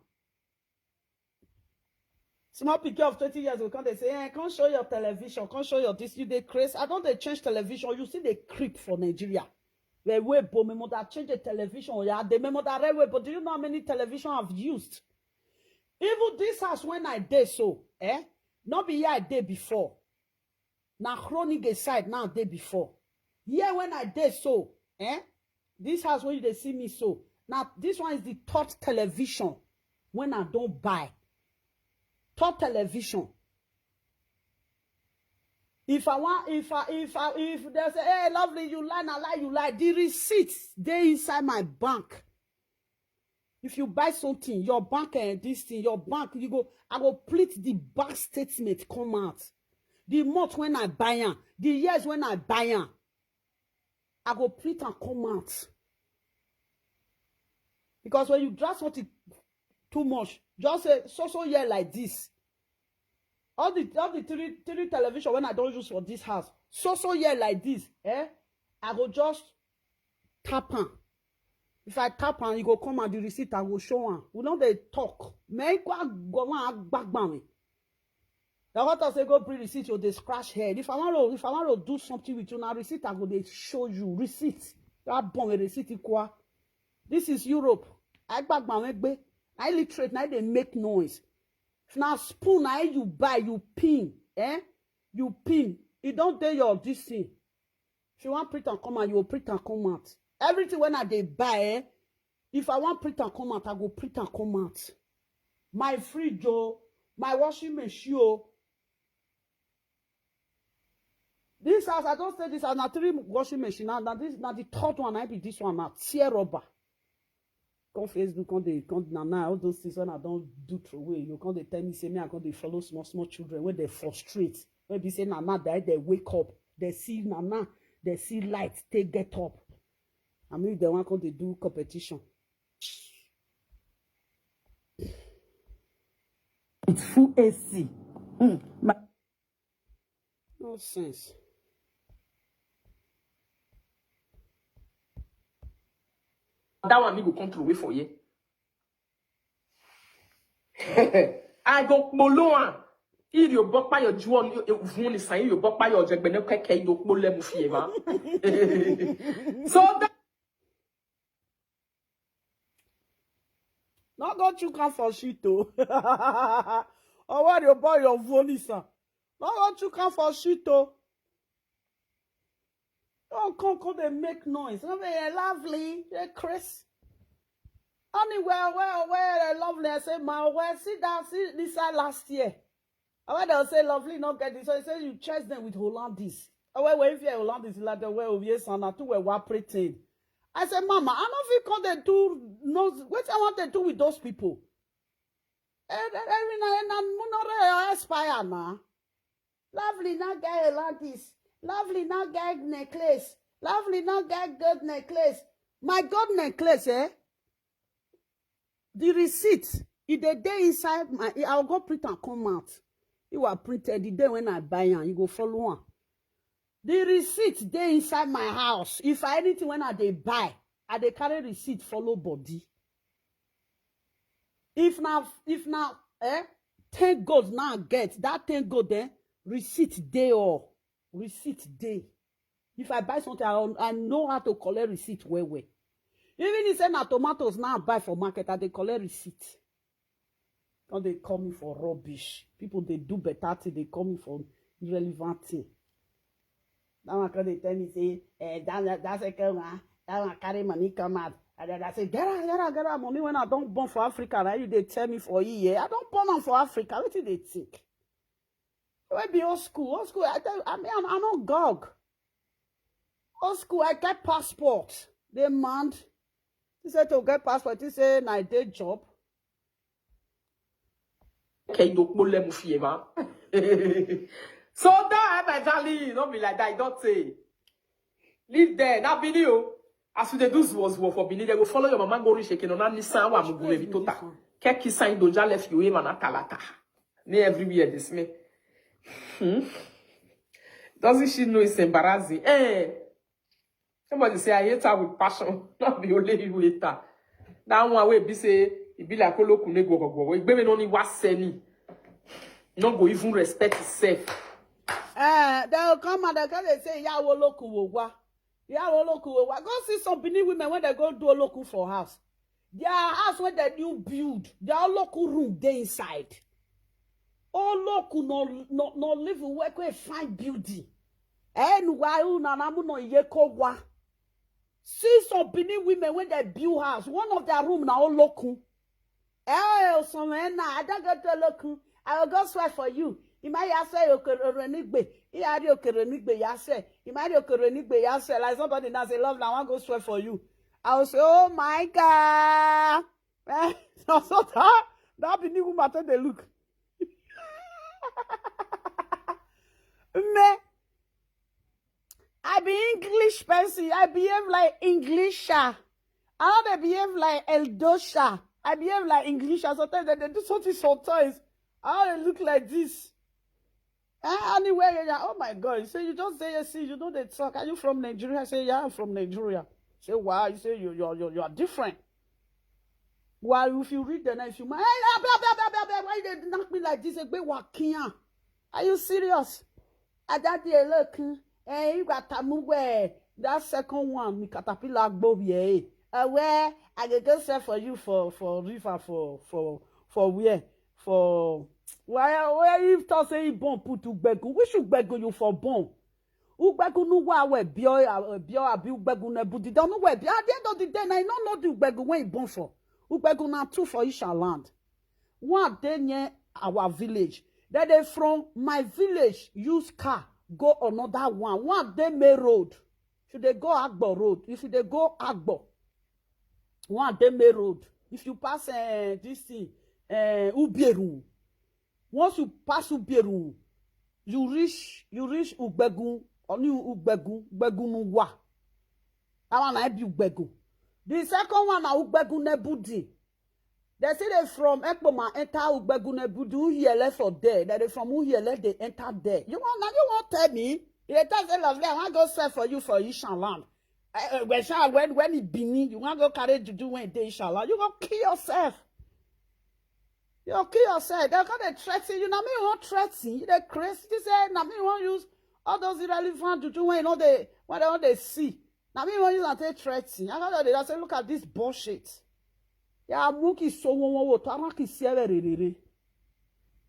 Speaker 1: Small picture of 20 years will come, they say, can't show your television, can't show your this, you they crazy. I don't they change television. You see they creep for Nigeria. The way memo that change the television, yeah, they memo that railway, but do you know how many television I've used? Even this house when I did so, not be here I did before. Now chronic aside, now day before. Yeah, when I did so, this house when they see me so. Now this one is the third television when I don't buy. Top television. If they say, hey, Lovely, you lie, I lie, you lie. The receipts, they inside my bank. If you buy something, your bank and this thing, your bank, you go, I go plead the bank statement come out. The month when I buy it, the years when I buy it, I go plead and come out. Because when you draw something too much, just say so year like this. All the three television when I don't use for this house, so year like this, I go just tap on. If I tap on, you go come and the receipt I will show on. We don't they talk. Make go on back me. The what I say go bring receipt or they scratch head. If I want to do something with you now, receipt I go they show you receipt. That bomb a receipt equal. This is Europe. I back my I literate now they make noise. If now spoon now you buy, you pin, you pin. You don't tell your this thing. If you want print and come out, you will print and come out. Everything when I they buy, if I want print and come out, I go print and come out. My fridge, my washing machine. This house, I don't say this house, now 3 washing machine. Now this now the third one, I be this one now, tear rubber. Come Facebook, come now all those things when I don't do through away. You can't they tell me say me I can't they follow small children when they frustrate. When they say Nana they wake up, they see Nana, they see light, they get up. I mean they want to do competition.
Speaker 2: It's full AC.
Speaker 1: No sense.
Speaker 3: That one me go come through way for you. I go polo il yo bok pa yo juon yo vun ni san yo bok pa yo jegbe ne keke yo polo mu fie ma. So that
Speaker 1: Not got you come for shit though. Or what your boy your volisa. Not got you come for shit though. Oh, come they make noise. They're lovely. They're Chris. Honey, well, lovely. I say, sit down, see this side last year. And when they'll say lovely, not get this. So they say you chase them with Hollandis. Oh, well, if you're Hollandis, like the way of yes, and I too were pretend. I said, Mama, I don't think they do no what I want to do with those people. Every now and aspire now. Lovely, not get Hollandis. Lovely, not get necklace. Lovely, not get good necklace. My God necklace, The receipt, if the day inside my, I'll go print and come out. You are printed the day when I buy and you go follow one. The receipt day inside my house. If I anything when I they buy, I they carry receipt follow body. If now, 10 gold now get that 10 gold there, receipt day or receipt day. If I buy something, I know how to collect receipt well. Even if say na tomatoes now buy for market, I they collect receipt. Don't they call me for rubbish? People they do better thing, they call me for irrelevant thing. That one can they tell me say, that's a come that one carry money come out. And then I say, get out, mommy, when I don't born for Africa, now you they tell me for a year. I don't born for Africa. What did they think? Where be old school? Old school, I mean, I'm not gog. Old school, I get passport. They demand. He said to get passport, he said, na day job.
Speaker 3: Okay, don't let me fear, man. So that eventually, don't be like that. Don't say. Live there. Now, Bini, as you do was for Bini, they will follow your mama go shaking on any sound. Wa mugule vitota. Keki sign doja left you him and atalata. Ne everywhere this me. Doesn't she know it's embarrassing? Somebody say I hate her with passion. Not be only you hate her. That one way be say it be like Olo Kune go go. We be only was seni. Not go even respect himself.
Speaker 1: They'll come and they say, "Ya Olo Kuwa, Ya Olo Kuwa." Go see some Benin women when they go do a local for house. Their house when they new build, their local room they inside. All local no live work with fine building. And why unanamu no yekowa. See some Benin women when they build house. One of their room now local. Some men I don't go to local. I will go swear for you. You might say okerenigbe. You had okerenigbe yase. You might okerenigbe yase. Like somebody now say, love, now I go swear for you. I will say, oh my God. So that Benin woman they look. Me, I be English person. I behave like Englisher. I don't behave like Eldosha. I behave like Englisher. Sometimes they do something sometimes. I don't look like this. Anyway, yeah. Oh my God. You say you just say yes, see, you know they talk. Are you from Nigeria? I say, yeah, I'm from Nigeria. Say, wow, you say you are different. Well, if you read the next, you might why they knock me like this? Are you serious? I that day look, you got to move where that second one, me caterpillar Boyi. Where I can go sell for you for river for where for where you talk say you born put to begu. We should begu you for born. Ugbegu no wa we bio abi ugbegu na budi. Don't know where. At the end of the day, I don't know the ugbegu when you born for. Ugbegu na two for each land. One day near our village. Then they from my village use car go another one. One day may road. Should they go Agbo road? If they go Agbo, one day may road. If you pass this thing, Ubieru. Once you pass Ubieru, you reach Ugbegu. Only Ugbegu no wa. That one I be Ugbegu. The second one na Ugbegu nebudi. They say they from Ekpoma enter Ugbegu nebudi. Who here left for there? That they from who here left they enter there. You won't tell me. They tell say lovely. I want go sell for you for Ishan land. When it be me, you want go carry juju when they Ishan land. You go kill yourself. You kill yourself. They're gonna threaten you. Now me you want threaten. You they crazy. They say now me you want use all those irrelevant juju when they want they see. Now me you want use and take threaten. I got they say look at this bullshit. Yeah, Muki so one to Araki Sierra.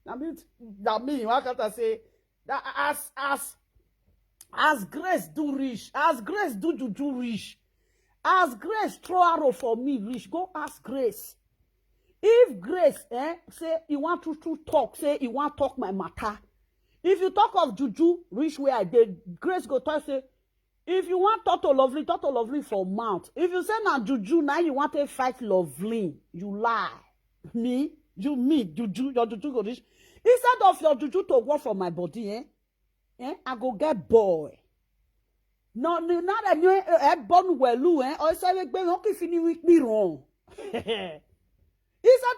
Speaker 1: Now me, I got say that as Grace do rich, as Grace do juju rich, as Grace throw arrow for me rich, go ask Grace. If Grace say you want to talk, say you want talk my matter. If you talk of juju rich where I did, Grace go talk say. If you want talk to lovely for mouth. If you say na juju, now you want to fight lovely, you lie. Me, juju, your juju go rich. Instead of your juju to work for my body, I go get boy. No, not that you born well, or say we go okay fini with me wrong. Instead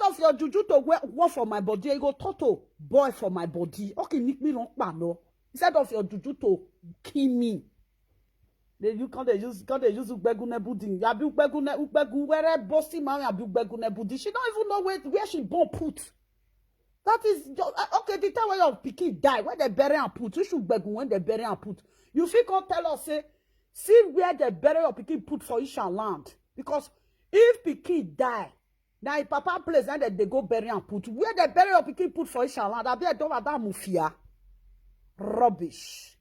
Speaker 1: of your juju to work for my body, you go talk to boy for my body. Okay, nick me wrong, no. Instead of your juju to kill me. You can't use Ugbegu nebudi. Abi Ugbegu where bossy man abi Ugbegu nebudi. She don't even know where she born put. That is okay. The time when your pikin die, where they bury and put. You should Ugbegu when they bury and put. You feel can't tell us say see where they bury your pikin put for Ishan land. Because if pikin die, now if papa place and they go bury and put. Where they bury your pikin put for Ishan land, I be don't have that mufia. Rubbish.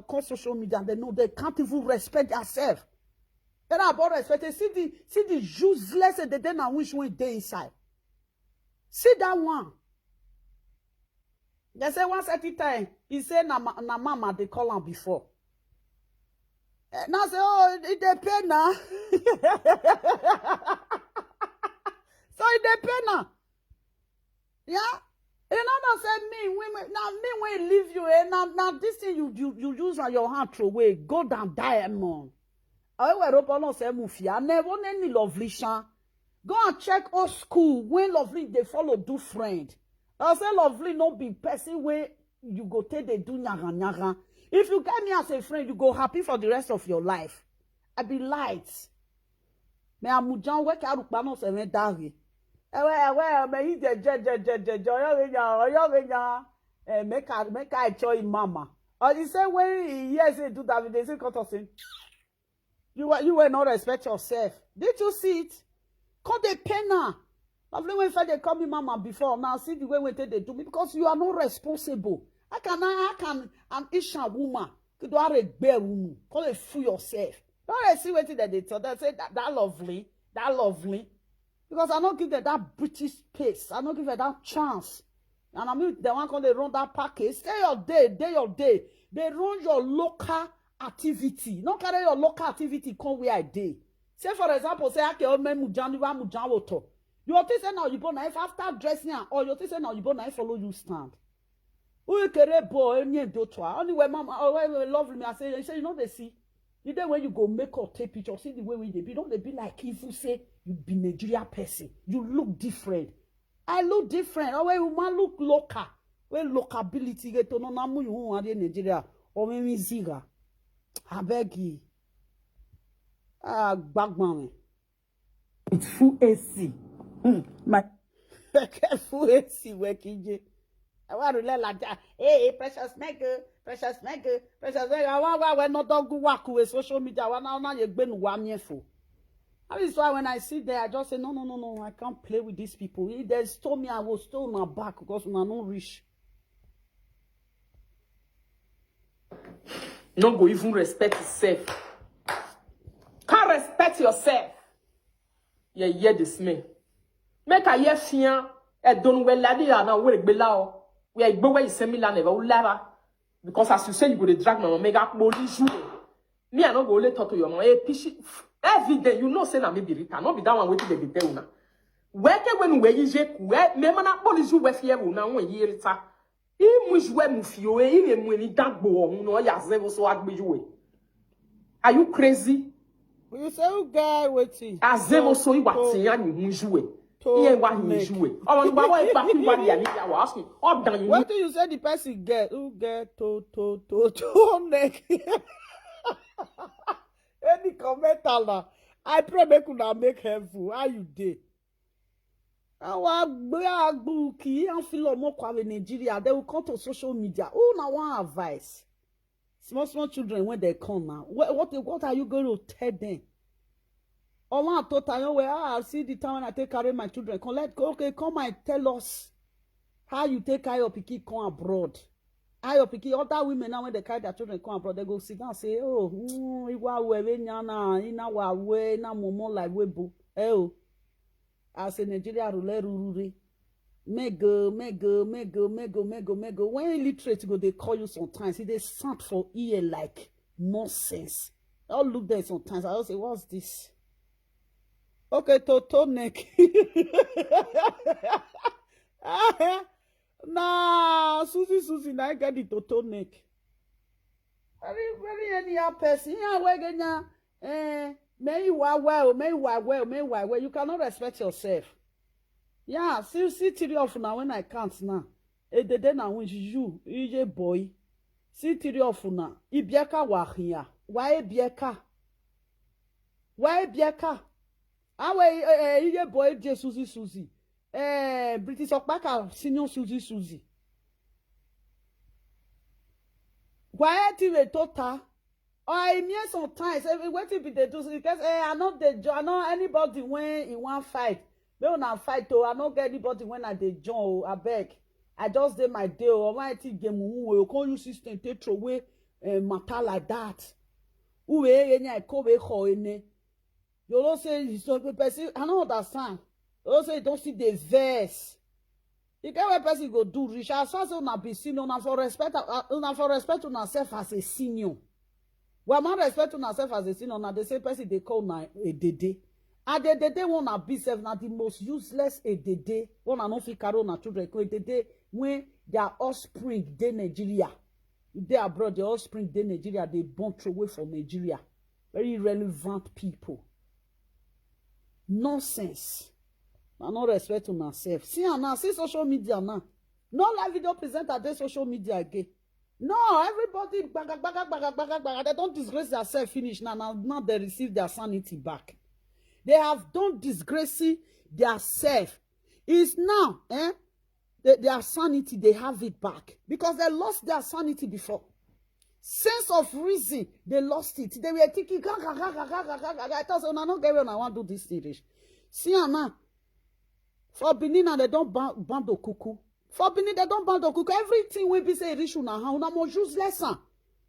Speaker 1: Call social media, they know they can't even respect themselves. And about respect, see the useless and the then I wish we day inside. See that one. They say once at a time, he said na mama they call him before. Now say, oh, it depends now. So it depends now. Yeah? And now say me, women, now me when leave you, and now this thing you use on your hand throw away, go down diamond. I will open up say mufia. Never any lovely shan. Go and check old school when lovely they follow do friend. I say lovely no be person where you go take they do nyaga. If you get me as a friend, you go happy for the rest of your life. I be light. Me amujan we ka rupa no se me dari. Ewe me he make I enjoy mama. Or the same way he hears say do that they say cut us in. You will not respect yourself. Did you see it? Call the penna. Lovely when they call me mama before. Now see the way they do me because you are not responsible. I can an Isha woman. You do a bear woman. Call it fool yourself. Don't see what they tell. They say that lovely. Because I don't give them that British pace. I don't give them that chance. And I mean, they want to run that package. Stay your day. They run your local activity. Not carry your local activity come where I day. Say for example, say I can me mujan woto. You think say now you born knife after dressing or you think say now you born knife follow you stand. Who you carry boy any do twa. Only when mama or love me I say you know they see. You then when you go make or take picture, see the way we they be. Don't they be like if you say you be Nigeria person, you look different. I look different. Or when you man look local, when locability get to no namu you want in Nigeria or maybe ziga. I beg you. Bagman.
Speaker 2: It's full AC. My
Speaker 1: full AC working. I want to let like that. Hey, precious nigga. I want not go work with social media. I want you been 1 year for. That is why when I sit there, I just say, no, I can't play with these people. If they stole me, I will steal my back because we are not rich.
Speaker 3: No go even respect yourself. Can't respect yourself. Yeah, this me. Make a year fear. I don't well lady and I will be loud. We are going to send me never will because as you say you go to drag my mega police you. Me I not go let talk to your mom. Every day you know say na me be Rita. Not be that one waiting they tell una. Where when we use me mana police you we fear una when you Rita. I must we mufio e mu ni dagbo no ya zevo so agbeju. Are you crazy?
Speaker 1: You say who guy waiting?
Speaker 3: Azemo so iwati ya ni mujue. Iye wa ni jue. O mo wa ipa fi wa ya ni ya wa ask me.
Speaker 1: What do you say the person get? Who get to neck? Any commenter now? I pray make una make helpful. How you dey? Our buki and feel more kwa Nigeria. They will come to social media. Oh, now one advice. Small children when they come now. What are you going to tell them? Oh, I thought I know where I see the time when I take carry my children. Come and tell us how you take care of piki come abroad. How your piki other women now when they carry their children come abroad, they go sit down and say, oh, iwa we nyana ina wa we na momo like webu. Oh, as a Nigeria rule mego. When illiterate go, they call you sometimes. They sound for ear like nonsense. I'll look there sometimes. I'll say, what's this? Okay, Toto neck. Nah, Suzy, now I get the Toto neck. Very any person. Yeah, where may you are well. You cannot respect yourself. Yeah, see three of now when I can't now. They now when you boy. See three of now. Ibiaka wahia. Why biaka? Awe boy je Suzy. British Okpaka senior Suzy. Why TV total? I mean sometimes what if they do because I know anybody when in one fight. They don't fight I don't get anybody when I dey join I beg. I just did my day or my game you call you system take away matter like that. Uwe any I call we ho ene. You don't say so person. I don't understand. You don't say you don't see the verse. You get what person go do rich. As far as una be senior, una for respect una self as a senior. Well, man respect una self as a senior. Now the same person they call na a dede. And the dede wanna be self na the most useless a dede. Wanna no fit carry na children. A dede when their offspring dey Nigeria. They abroad, their offspring dey Nigeria. They born throw away from Nigeria. Very relevant people. Nonsense. I no respect to myself. See now, see social media now. No live video presenter dey social media again. No, everybody baga. They don't disgrace themselves finish now they receive their sanity back. They have done disgracing themselves. It's now, their sanity, they have it back. Because they lost their sanity before. Sense of reason, they lost it. They were thinking, I thought, so I don't get when I want to do this thing. See now, for Benin, they don't ban the cuckoo. For Benin, they don't ban the cuckoo. Everything will be say rich una more useless.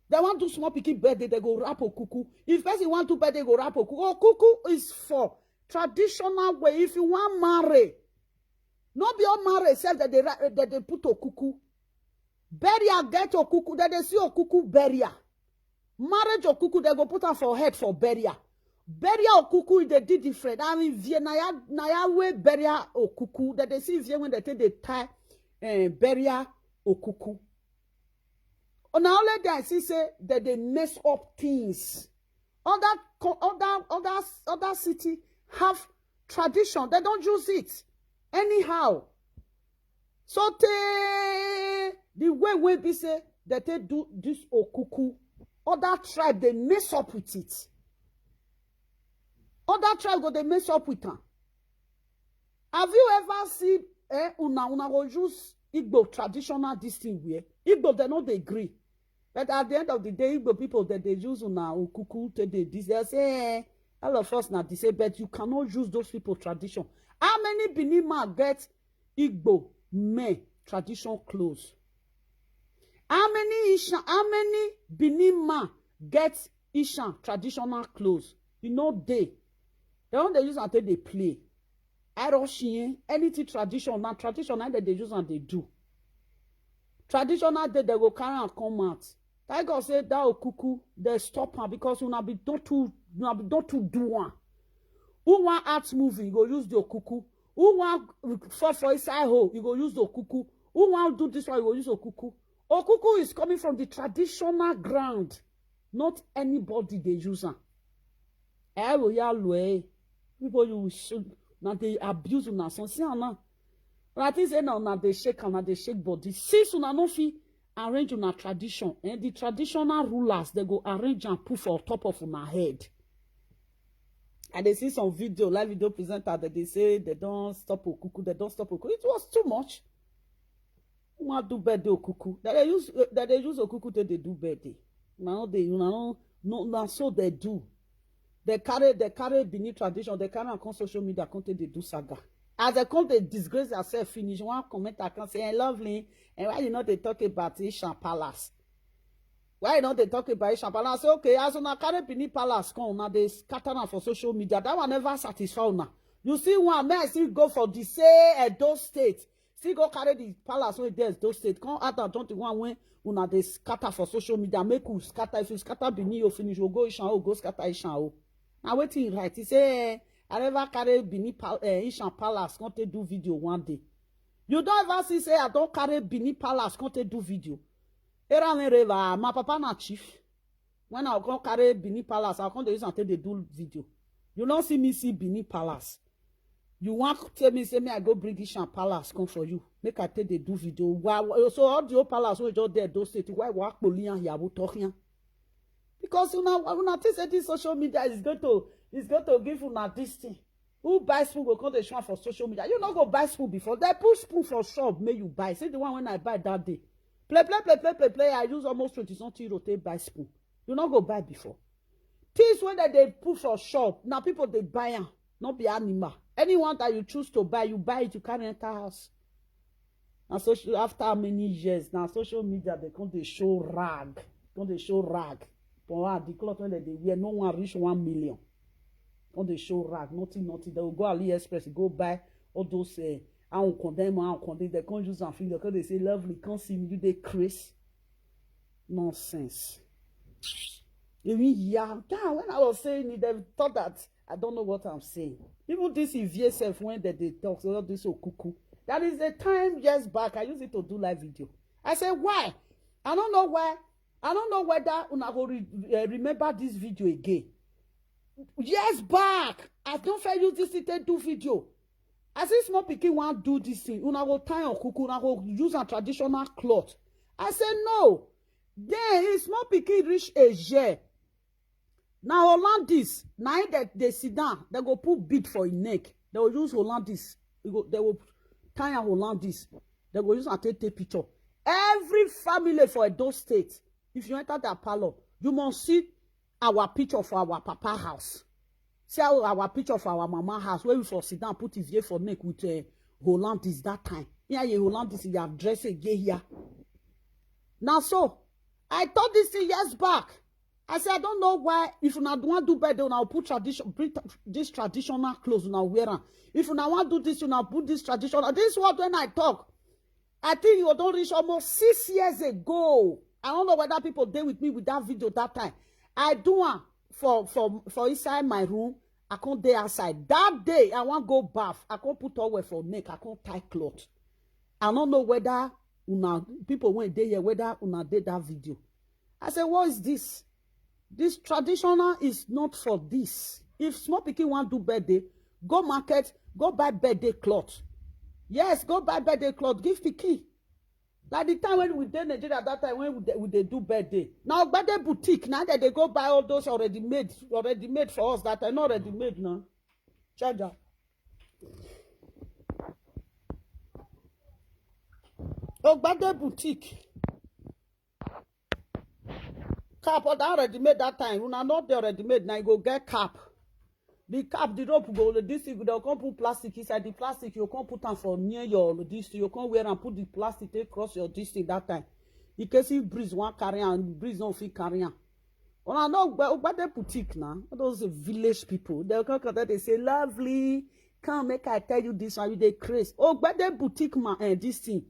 Speaker 1: They want to small picky birthday, they go wrap a cuckoo. If person want to birthday, go wrap a cuckoo. Oh, cuckoo is for traditional way. If you want marry, not be all marry except that they put a cuckoo. Burial get a cuckoo, that they see a cuckoo burial. Marriage or cuckoo, they go put her for head for burial. Burial or cuckoo, they did different. I mean, naya way burial or cuckoo, that they see when they take the tie burial or cuckoo. Now let them see say that they mess up things. Other city have tradition. They don't use it anyhow. So the way be say that they do this okuku, other tribe they mess up with it. Other tribe go they mess up with them. Have you ever seen una go use Igbo traditional this thing where Igbo they not agree. But at the end of the day, Igbo people that they use una okuku to this, they say all of us now they say, but you cannot use those people tradition. How many Benin man get Igbo men traditional clothes? How many Benin man get Ishan traditional clothes? You know they don't they use until they play. Aroshin, anything traditional, now traditional that they use and they do. Traditional day they go carry and come out. Tiger say that okuku they stop her because you be don't to do one. Who want art movie, you go use the okuku. Who want for inside hole, you go use the okuku. Who want do this one, you go use okuku. Okuku is coming from the traditional ground, not anybody they use am. People you should now they abuse una son. See now. I think say now they shake and they shake body. Since una no fit arrange una tradition, and the traditional rulers they go arrange and put for top of una head. And they see some video, live video presenter that they say they don't stop okuku, they don't stop okuku. It was too much. Want do birthday okuku? That they use okuku till they do birthday. Now they no so they do. They carry Benin tradition. They carry on social media. They do saga. As they come, they disgrace themselves. Finish one comment. I can say, hey, lovely. And why you not they talk about Ishan Palace? Why not they talk about Ishan Palace? I say, okay, as on a carry Benin Palace come now, they scatter now for social media. That one never satisfy now. You see one man still go for the say Edo State. Still go carry the palace when there's Edo State. Come out of 21 when una they scatter for social media. Make you scatter. If you scatter Benin, you finish. You go Ishan, go scatter Ishan. Now waiting right. He say, I never carry Benin Ishan Palace. Can't do video one day. You don't ever see say I don't carry Benin Palace. Can't do video. My papa na chief. When I go carry Benin Palace, I can't use until they do video. You don't see me see Benin Palace. You want to tell me say me I go bring Ishan Palace come for you. Make I tell they do video. Why so all the old palace we just there those state. Why work polian here about talking? Because you know think this social media is going to give you this thing. Who buy spoon go come the shop for social media? You not go buy spoon before. They put spoon for shop, may you buy. See the one when I buy that day. Play. I use almost 20 something euro to buy spoon. You not go buy before. Things when they put for shop, now people they buy them, not be animal. Anyone that you choose to buy, you buy it, you can't enter house. And social after many years, now social media they come they show rag. For the cloth when they wear, no one reach 1 million. on the show rag, nothing. They will go AliExpress, go buy all those. I don't condemn. They can't use and finger because they say lovely. Can't see me. You they Chris. Nonsense. Yeah, when I was saying it, they thought that I don't know what I'm saying. Even this is VSF when they talk, so this so cuckoo. That is the time years back. I used it to do live video. I said, why? I don't know why. I don't know whether una go remember this video again. Years back, I don't fair use this to do video. I say small pikin want do this thing. Una go tie on cuckoo, una go use a traditional cloth. I said no. Then small pikin reach a year. Now Hollandis, now that they sit down, they go put bead for his neck. They will use Hollandis. They will tie a Hollandis. They go use and take picture. Every family for Edo State, if you enter that parlor, you must see our picture for our papa house. See our picture for our mama house, where we for sit down, put his ear for neck with Hollandis that time. Yeah, Hollandis, you have dressed again here. Now so, I thought this years back. I said, I don't know why, if you don't want to do better, I'll put bring this traditional clothes, now wear them. If you don't want to do this, I'll put this traditional. This is what when I talk. I think you don't reach almost 6 years ago. I don't know whether people did with me with that video that time. I do one for inside my room. I can't day outside. That day, I want to go bath. I can't put towel for neck. I can't tie cloth. I don't know whether people went there, whether did that video. I said, what is this? This traditional is not for this. If small pikin want to do birthday, go market, go buy birthday cloth. Yes, go buy birthday cloth, give pikin. Like the time when we did Nigeria, that time when we do birthday. Now birthday boutique, now that they go buy all those already made for us that are not already made now. Charger. Oh, birthday boutique. Cap already made that time. Una not already made. Now you go get cap. The cap, the rope go. This thing they can't put plastic inside. The plastic you can't put them for near your this. You can't wear and put the plastic across your this thing that time. In case if breeze want carry and breeze don't fit carry on. Una not but they boutique now. Those village people. They come there. They say lovely. Come make I tell you this one. They crazy. Oh, but they boutique man. This thing.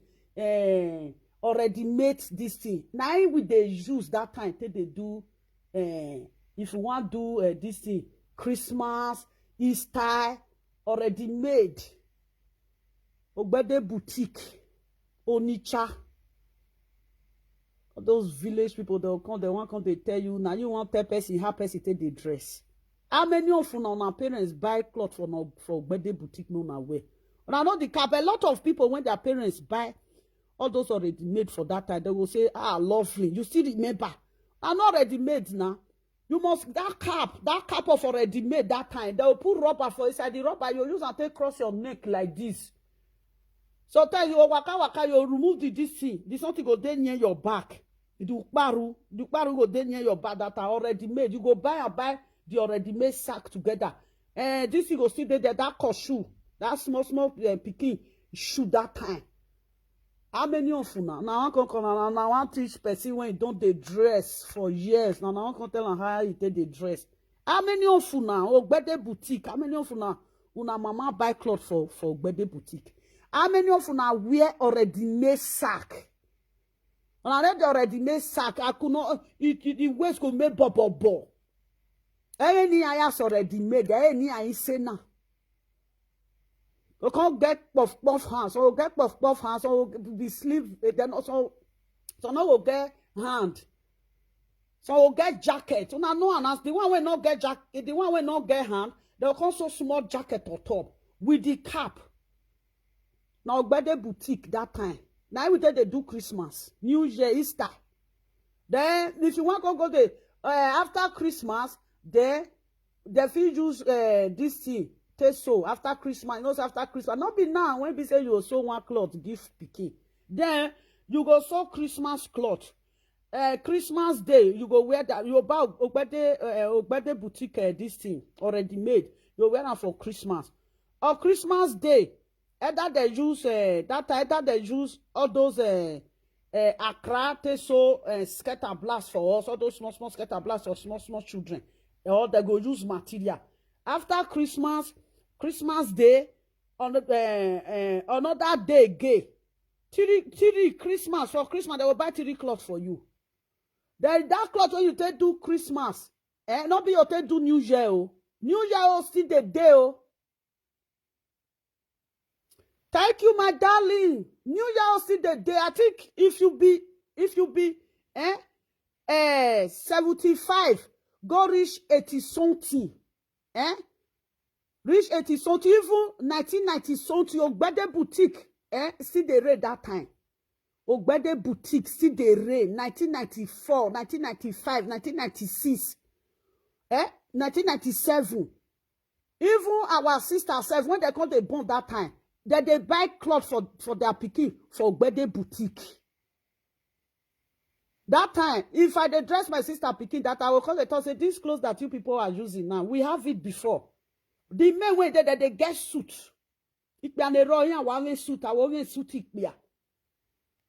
Speaker 1: Already made this thing. Now with the use that time till they do if you want to do this thing Christmas, Easter, already made. Ogbede boutique, Onitsha. Those village people they want come they tell you now you want tell person how person take the dress. How many of our parents buy clothes for Ogbede boutique no na wear? And I know the cap a lot of people when their parents buy all those already made for that time, they will say, lovely. You still remember. I'm not already made now. You must, that cap of already made that time, they will put rubber for inside the rubber. You use and take cross your neck like this. So tell you, waka, you remove this thing. This something go there near your back. The paru go there near your back that are already made. You go buy the already made sack together. This thing go still there, that cost shoe. That small pikin shoe that time. How many of you now? Now I want to teach person when you don't they dress for years. Now I want to tell them how you take the dress. How many of you now? Ogbede boutique. How many of you now? Una mama buy clothes for Ogbede boutique. How many of you now wear already made sack? When I read the already made sack, I could not. The waist could make bo. Any ayas already made. Any ayas say now. You can't get puff hands, or get puff hands, or the sleeve, then also, so now we'll get hand. So we'll get jacket. So now no one else, the one will not get jacket, the one will not get hand, they'll come so small jacket on top with the cap. Now Ogbede boutique that time. Now we they do Christmas, New Year, Easter. Then if you want to go there after Christmas, then they feel use this thing. So after Christmas, you know, after Christmas, not be now when we say you sew one cloth, give pikin. Then you go sew Christmas cloth. Christmas day, you go wear that. You buy Ogbede boutique this thing already made. You wear them for Christmas. Or Christmas day, either they use all those Accra so scatter blast for us, all those small scatter blast for small children. Or they go use material. After Christmas Day, on another day again. Three Christmas, for Christmas, they will buy 3 clothes for you. Then that cloth when you take do Christmas, not be you take do New Year. Oh. New Year oh, still the day. Oh. Thank you, my darling. New Year oh, still the day. I think if you be 75, go reach 80 something. Reach 80 something, even 1990 something, Ogbede boutique, still the rate that time. Ogbede boutique, still the rate, 1994, 1995, 1996, 1997. Even our sisters, when they come, they born that time, they buy clothes for their pikin for Ogbede boutique. That time, if I dress my sister pikin, that I will call the talk, say, these clothes that you people are using now, we have it before. The men when they get suit. Suit.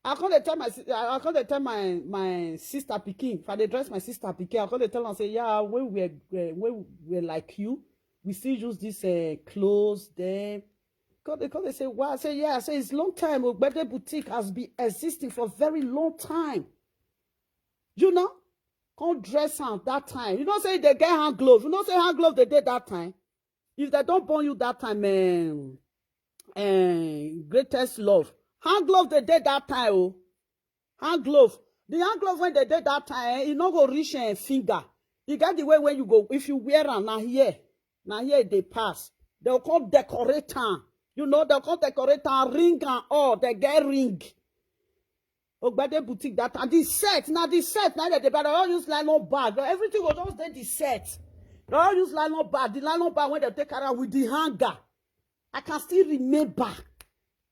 Speaker 1: I can't tell my sister pikin. If I dress my sister pikin, I can't tell her say, yeah, when we're like you, we still use this clothes. Then they say, wow. I say, yeah. I say it's long time. Ogbede boutique has been existing for a very long time. You know, can't dress on that time. You don't say they get hand gloves. You don't say hand gloves they did that time. If they don't burn you that time, greatest love. Hand glove they did that time, oh. Hand glove. The hand glove when they did that time, you not go reach a finger. You got the way when you go, if you wear them, now here they pass. They'll call decorator. You know, they'll call decorator ring and all. They get ring. Ogbede boutique that time. The set, now they better all use nylon bag. Everything was just there, the set. They all use nylon bag. The nylon bag when they take around with the hanger. I can still remember.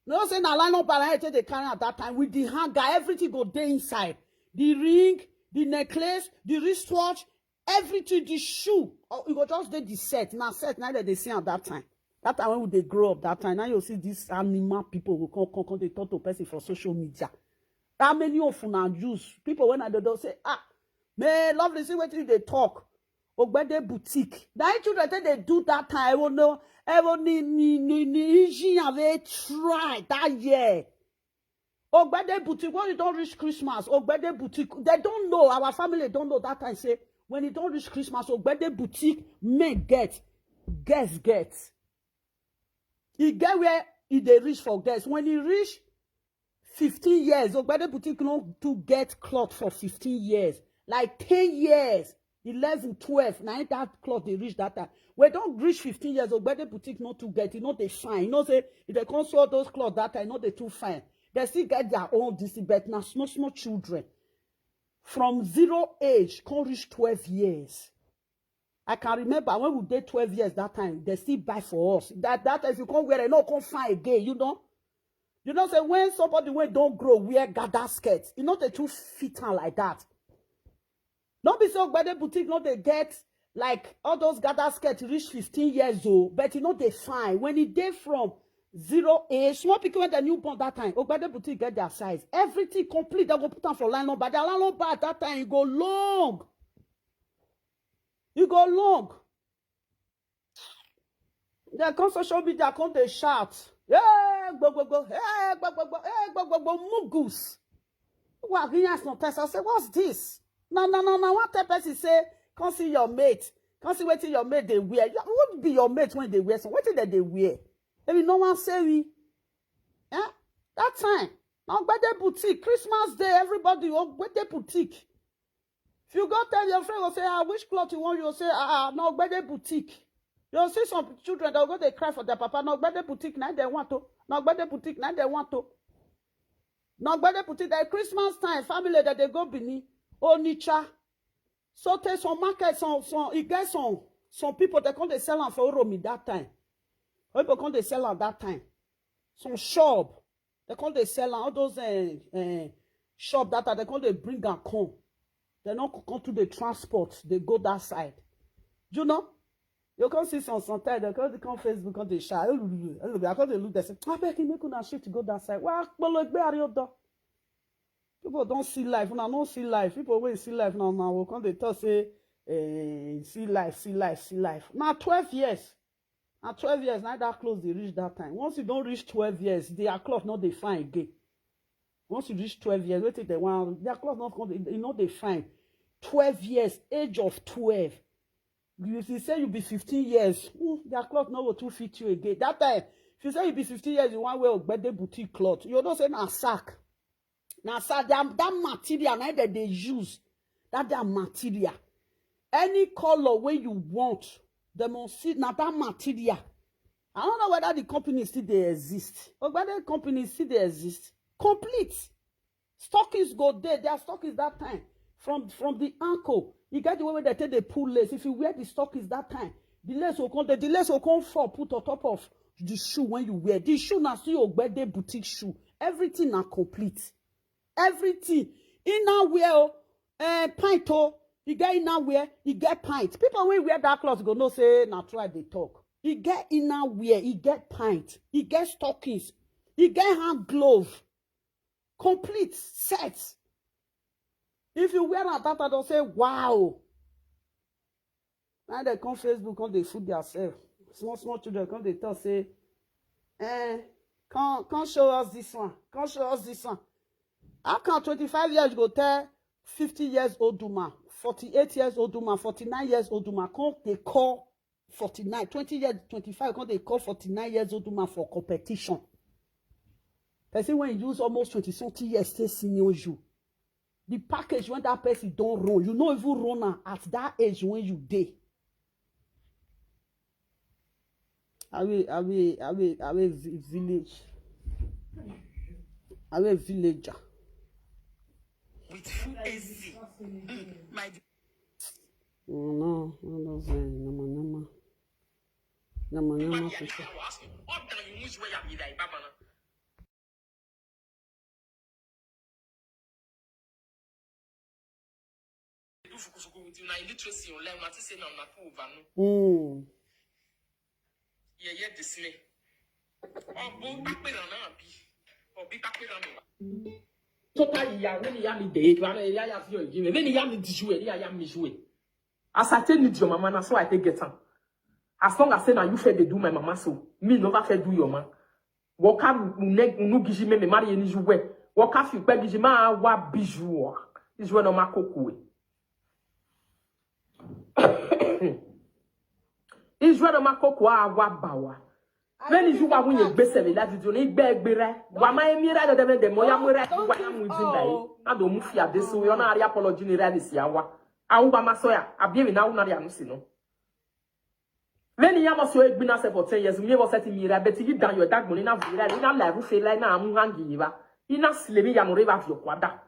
Speaker 1: No say na nylon bag I take the carry at that time with the hanger. Everything go there inside. The ring, the necklace, the wristwatch, everything, the shoe. Oh, you go just there the set. Now set now that they see at that time. That time when they grow up that time. Now you see these animal people who come they talk to person for social media. How many of them use people when I don't say man lovely see what they talk. Ogbede boutique. That children they do that time. I won't know. Ni have tried that year. Ogbede boutique. When you don't reach Christmas, Ogbede boutique. They don't know. Our family don't know that time. Say when you don't reach Christmas, Ogbede boutique men get, guests get. He get where he they reach for guests. When he reach 15 years, Ogbede boutique not to get cloth for 15 years. Like 10 years. 11, 12, now that cloth they reach that time. We don't reach 15 years, Ogbede boutique not to get, they fine. Say, if they can't sell those clothes that time, they too fine. They still get their own but now small children. From 0 age, can't reach 12 years. I can remember when we did 12 years that time, they still buy for us. That if you can't wear it, no, can't find again, you know. You know, say when somebody when don't grow, wear gather skirts, they too fit on like that. Don't be so Ogbede boutique, they get like all those gather skirts reach 15 years old, but they fine. When it dey from 0 age, small people when they newborn that time, Ogbede boutique get their size. Everything complete, they go put on for nylon bar. The nylon bar at that time, you go long. You go long. They come social media, come they shout. Hey, go. Hey, go, mugus. Well, I say, what's this? No. What type of person say, come see your mate. Come see what your mate they wear. What would be your mate when they wear? So what did they wear? Maybe no one say we. Yeah? That time. Now Ogbede boutique. Christmas day, everybody Ogbede boutique. If you go tell your friend, say, which cloth you want, you'll say, no Ogbede boutique. You'll see some children that will go, they cry for their papa. No Ogbede boutique, now they want to. No Ogbede boutique, now they want to. No Ogbede boutique, that Christmas time, family that they go beneath. Onitsha. So take some market, it get some people that come they sell on for Oromi that time. People come they sell on that time. Some shop, they come they sell on all those shop that time, they come they bring and come. They not come to the transport, they go that side. You know? You can see sometimes they come Facebook, come they shy. I come they look, they say, I beg you make una shift to go that side. Well, people don't see life. When I don't see life, people will see life now. When they talk say see life. Now 12 years. Now 12 years, now that close they reach that time. Once you don't reach 12 years, their cloth not they fine again. Once you reach 12 years, wait till they want their cloth not you know they fine. 12 years, age of 12. If you say you be 15 years, their cloth no will too fit you again. That time, if you say you be 15 years, you want wear birthday boutique cloth. You don't say na sack. Na sack, that material now that they use, that material. Any color way you want, they must see now that material. I don't know whether the company still they exist. Or whether the company still they exist. Complete. Stockings go there. Their stockings that time. From the ankle. You get the way they take the pull lace. If you wear the stockings that time, the lace will come for put on top of the shoe when you wear. The shoe now see your birthday boutique shoe. Everything are complete. Everything. Inner wear, pint you get inner wear, you get pint. People when wear that clothes go no say na try they talk. You get inner wear, you get pint, you get stockings, you get hand glove. Complete set. If you wear that, they'll say, wow. Now they come Facebook, come they food themselves. Small children come they tell, say, come show us this one. Come show us this one. How can 25 years go tell 50 years old woman, 48 years old woman, 49 years old woman, come they call 49, 20 years, 25, come they call 49 years old woman for competition. Person when you use almost 20-something years, stay senior you. The package when that person don't run, you know if you run at that age when you day. I will village. I will villager.
Speaker 4: With full AC. My
Speaker 1: No, nama.
Speaker 4: illiteracy on learn what say na over no. Yeah, Disney. Bo pape na bi. Bi pape na me.
Speaker 3: Total ya when ya me dey to ya ya fi o give me. When ya me dishu e ya me show. As I tell need your mama na so I take get am. As long as say na you fair dey do my mama so, me no fair do your man. Woka unu giji me marry ni juwe. Woka fi pe giji ma wa bijou. Is when no ma kokuwe. Israel ma koko awa bawa. When you wa when you gbese le la video ni gbe egbere. Wa ma emira de de mo ya mo re wa ya mu din dai. Na do mu fi ade so yo na ari apology ni reality awa. Awu ba ma so ya abie mi na wu na ria no si no. When you am so egbi na se for 10 years, me was set mira bet you down your dag money na vira ni na live fe like na amu hangi ba. Ina slemi ya mo re ba fi kwada.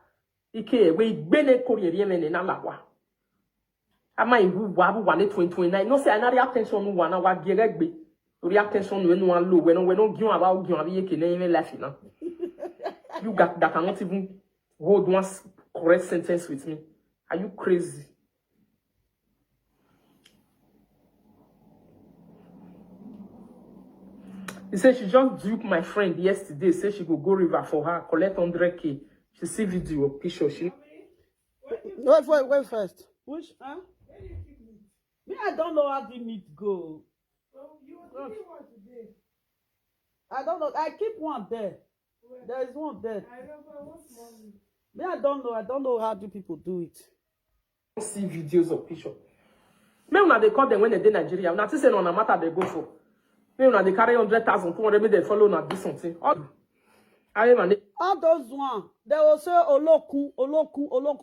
Speaker 3: Ike we gbe ne korie me ne na lawa. Ama ibu wabu wane 2029 no say another attention no wana wa geregbe ori attention no enu an low we no giun about giun abi yeke na even life na you got that cannot even hold one correct sentence with me. Are you crazy? He said she just duped my friend yesterday, say she go river for her collect 100k. She see video picture she
Speaker 1: wait first. Which me, I don't know how the meat go.
Speaker 2: So you were thinking what today?
Speaker 1: I don't know. I keep one there. Where? There is one there.
Speaker 2: I remember what's morning.
Speaker 1: Me, I don't know. I don't know how do people do it.
Speaker 3: see videos of picture. Me una they call them when they dey Nigeria. Una say no na matter they go for. Me una they carry 100,000, 200, maybe they follow na do something.
Speaker 1: All those one, they will say oloku.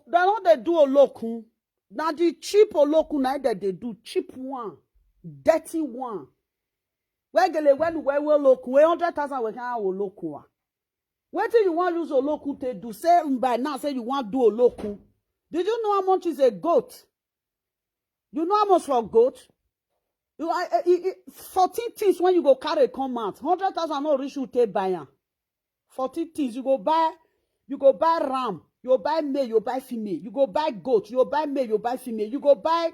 Speaker 1: They know they do oloku. Now the cheap oloku now that they do cheap one, dirty one. When we oloku, 100,000 we can have oloku. What do you want to use oloku to do? Say by now say you want to do oloku. Did you know how much is a goat? You know how much for a goat? 14 things when you go carry come out. 100,000 no reach you take buy. 14 things you go buy ram. You buy male, you buy female. You go buy goat, you buy male, you buy female. You go buy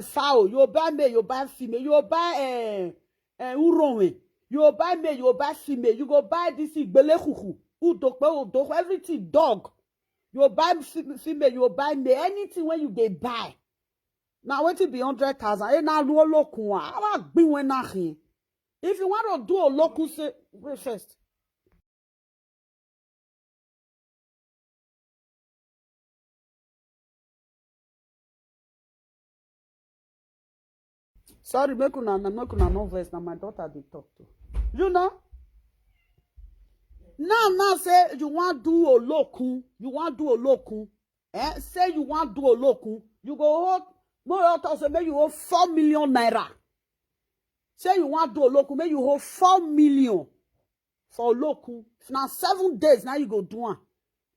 Speaker 1: fowl, you buy male, you buy female. You buy uronwe, you buy male, you buy female. You go buy this belekuku, udokwe, everything dog. You buy female, you buy male. Anything when you dey buy, Now wait till be 100,000. Eh, now do a local. I be when nothing. If you want to do a local, say wait first. Sorry, make una no voice. Now my daughter they talk to. You know. Now say you want do a local. You want do a local. Say you want do a local. You go hold more authors say make you hold 4 million naira. Say you want do a local, make you hold 4 million for local. Now 7 days now you go do one.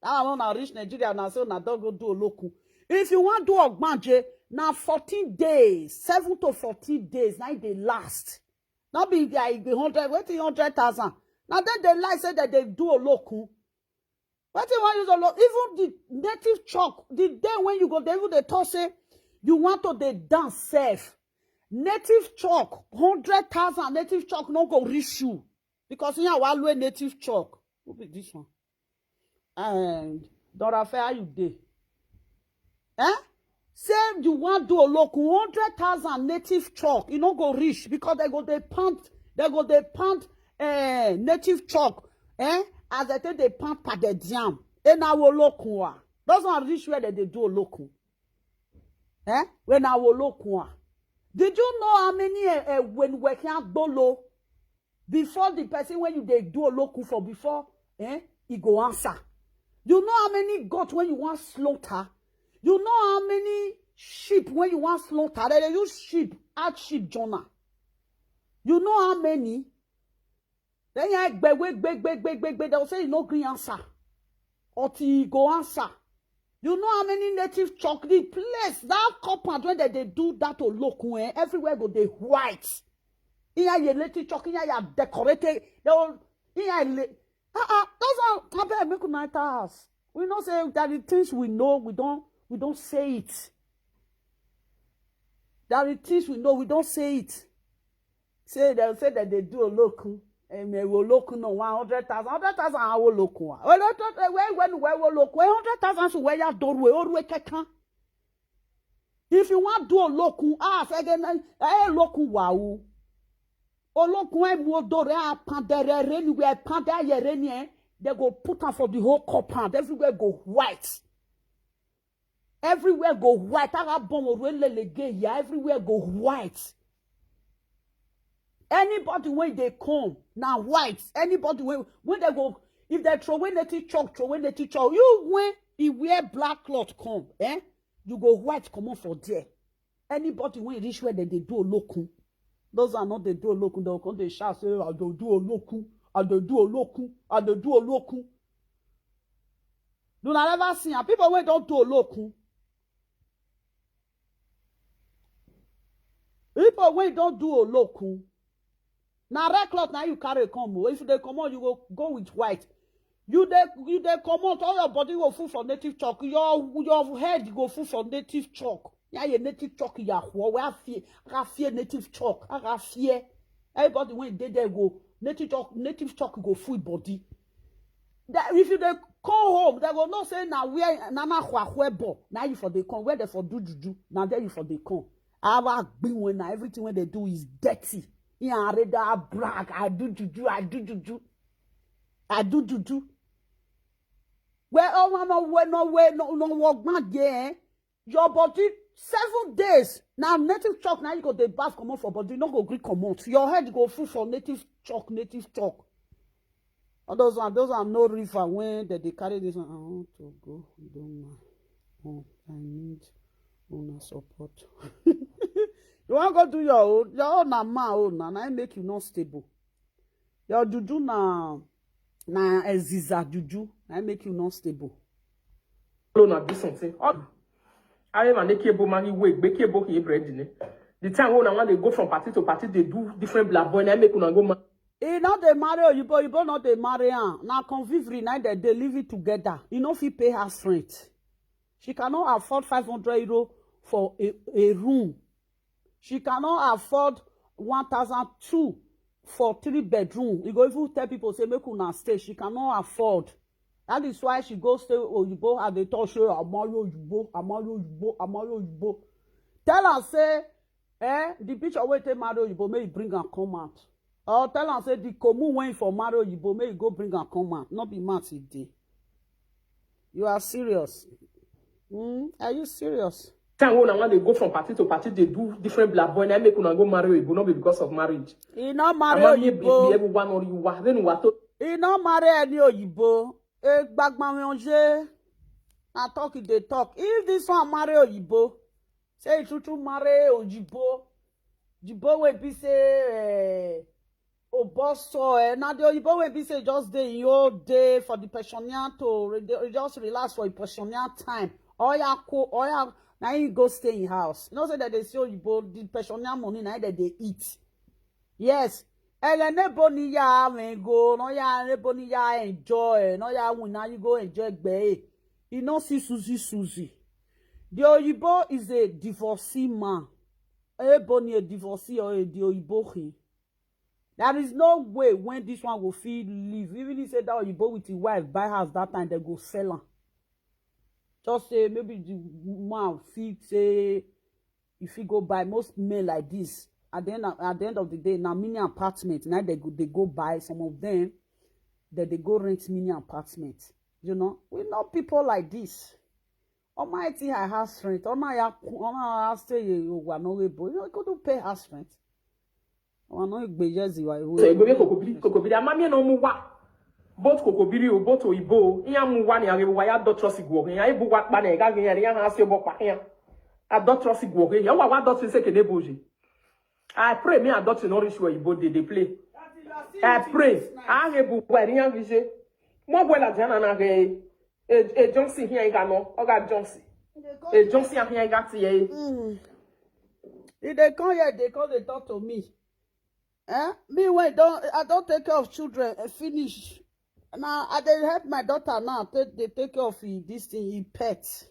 Speaker 1: That one na reach Nigeria now say na don't go do a local. If you want do ogbanje, now 14 days, 7 to 14 days, now they last. Not be like 100,000. Now then they lie say that they do a local. What you want use a local? Even the native chalk, the day when you go there, even they talk say you want to they dance safe. Native chalk, 100,000 native chalk no go reach you. Because here we native chalk. Who be this one? And Dora Fair you dey. Say you want do a local 100,000 native chalk, you no go reach because they go they pant native chalk. As they take they pant per the jam. And now we local. Doesn't reach where they do a local. When I will local. Did you know how many when we can't bolo before the person when you they do a local for before he go answer? You know how many goat when you want slaughter? You know how many sheep when you want slaughter? They use sheep, add sheep Jonah. You know how many? Then you beg. They'll say you no green answer. Or till go answer. You know how many native chocolate place that compound when they do that to local everywhere go they white. Here you native chocolate, here you decorated. They will here those are I make a night house. We not say that the things we know, we don't say it. That the things we know, we don't say it. Say they'll say that they do a local. And we will look no 100,000 I will look one. When we will look 100,000 so where you doorway or we can. If you want do a local, again, local wow. O local when more door pandere anywhere pandere reni, they go put on for the whole compound. Everywhere go white. Everywhere go white. I bomb or everywhere go white. Anybody when they come now white. Anybody when they go if they throw away native chalk, you when he wear black cloth come, you go white come on for there. Anybody when reach where they do a local, those are not they do a local. They'll come they shout say I don't do a local, I don't do a local, I don't do a local. Do not ever see people when don't do a local. People when don't do a local. Now red cloth now you carry come. If they come on, you go with white. You they come out, all your body go full for native chalk. Your head go full for native chalk. Yeah, your native chalk ya where fear native chalk. I fear. Everybody when they go native chalk go full body. That if you they come home, they go not say now where nana bo. Now you for they come where they for do juju. Now there you for they come. Our been when everything when they do is dirty. Yeah, I read that brag. I do juju. Where no work man there. Your body 7 days. Now native chalk. Now you go the bath come out for body. You no go green come out. Your head go full for native chalk. And those are no river when they carry this one. I want to go. Oh, I need owner support. You want to go do your own and I make you not stable. Your juju na eziza juju, I make you not stable.
Speaker 3: Na do something. I am an ekebo man, he wake, bekebo he bread. The time when they go from party to party, they do different black boy, and I make you go man.
Speaker 1: Eh, not they marry you, but not they marry her. Now convivial night they live it together. You know if you pay her rent. She cannot afford 500 € for a room. She cannot afford 1,200 for 3 bedroom. You go even tell people say make una stay. She cannot afford. That is why she goes stay Oyibo and they talk say Amayo Oyibo. Tell her say, the picture wey take marry Oyibo, may you bring am come out. Or tell her say the commune when for marry Oyibo, may you go bring am come out. Not be mad today. You are serious? Are you serious?
Speaker 3: Time when they go from party to party, they do different black boy. And I make una go marry Oyibo, not be because of marriage.
Speaker 1: He not marry
Speaker 3: Oyibo.
Speaker 1: Oyibo.
Speaker 3: Or you are. Then what?
Speaker 1: He not marry any Oyibo. Bagmameonje. I talk if they talk. If this one marry Oyibo, say it to marry Oyibo. Oyibo will be say Oboso. Now the Oyibo will be say just day in your day for the pensioner to just relax for a pensioner time. Oya now you go stay in house. You know say that they say Oyibo the pensioner money now that they eat. Yes. Nebo ni ya go, no ya nebo ni ya enjoy, no ya win now you go enjoy gbe. You know see Suzy. The Oyibo is a divorcee man. Ebony a divorcee or the Oyibo. There is no way when this one will feel leave. Even if say that Oyibo with his wife buy house that time they go sell her. Just say maybe the man feel say if he go buy most men like this. At the end of the day, now mini apartment. Now they go buy some of them. That they go rent mini apartment. You know, we know people like this. Almighty, I house rent. I stay you no able. You know, go to pay house rent. I know you be just you.
Speaker 3: Kokobiri. Amami no muwa. Both Kokobiri or both Oyibo. Iya muwa ni arewa ya do trust igwo. Iya ibu wa pa na ega gen ya ha se bo pa ya. I don't trust igwo. Ya wa don't say ke neboje. I pray me I don't know reach where Oyibo they play. I pray. I able where ya vise. Mo boy la jana na ge Johnson here ga no. Oga Johnson. Johnson here ga ti ye.
Speaker 1: If they come here, they come they talk to me. Me when I don't take care of children finish. Now I dey help my daughter now. They take care of this thing, pets.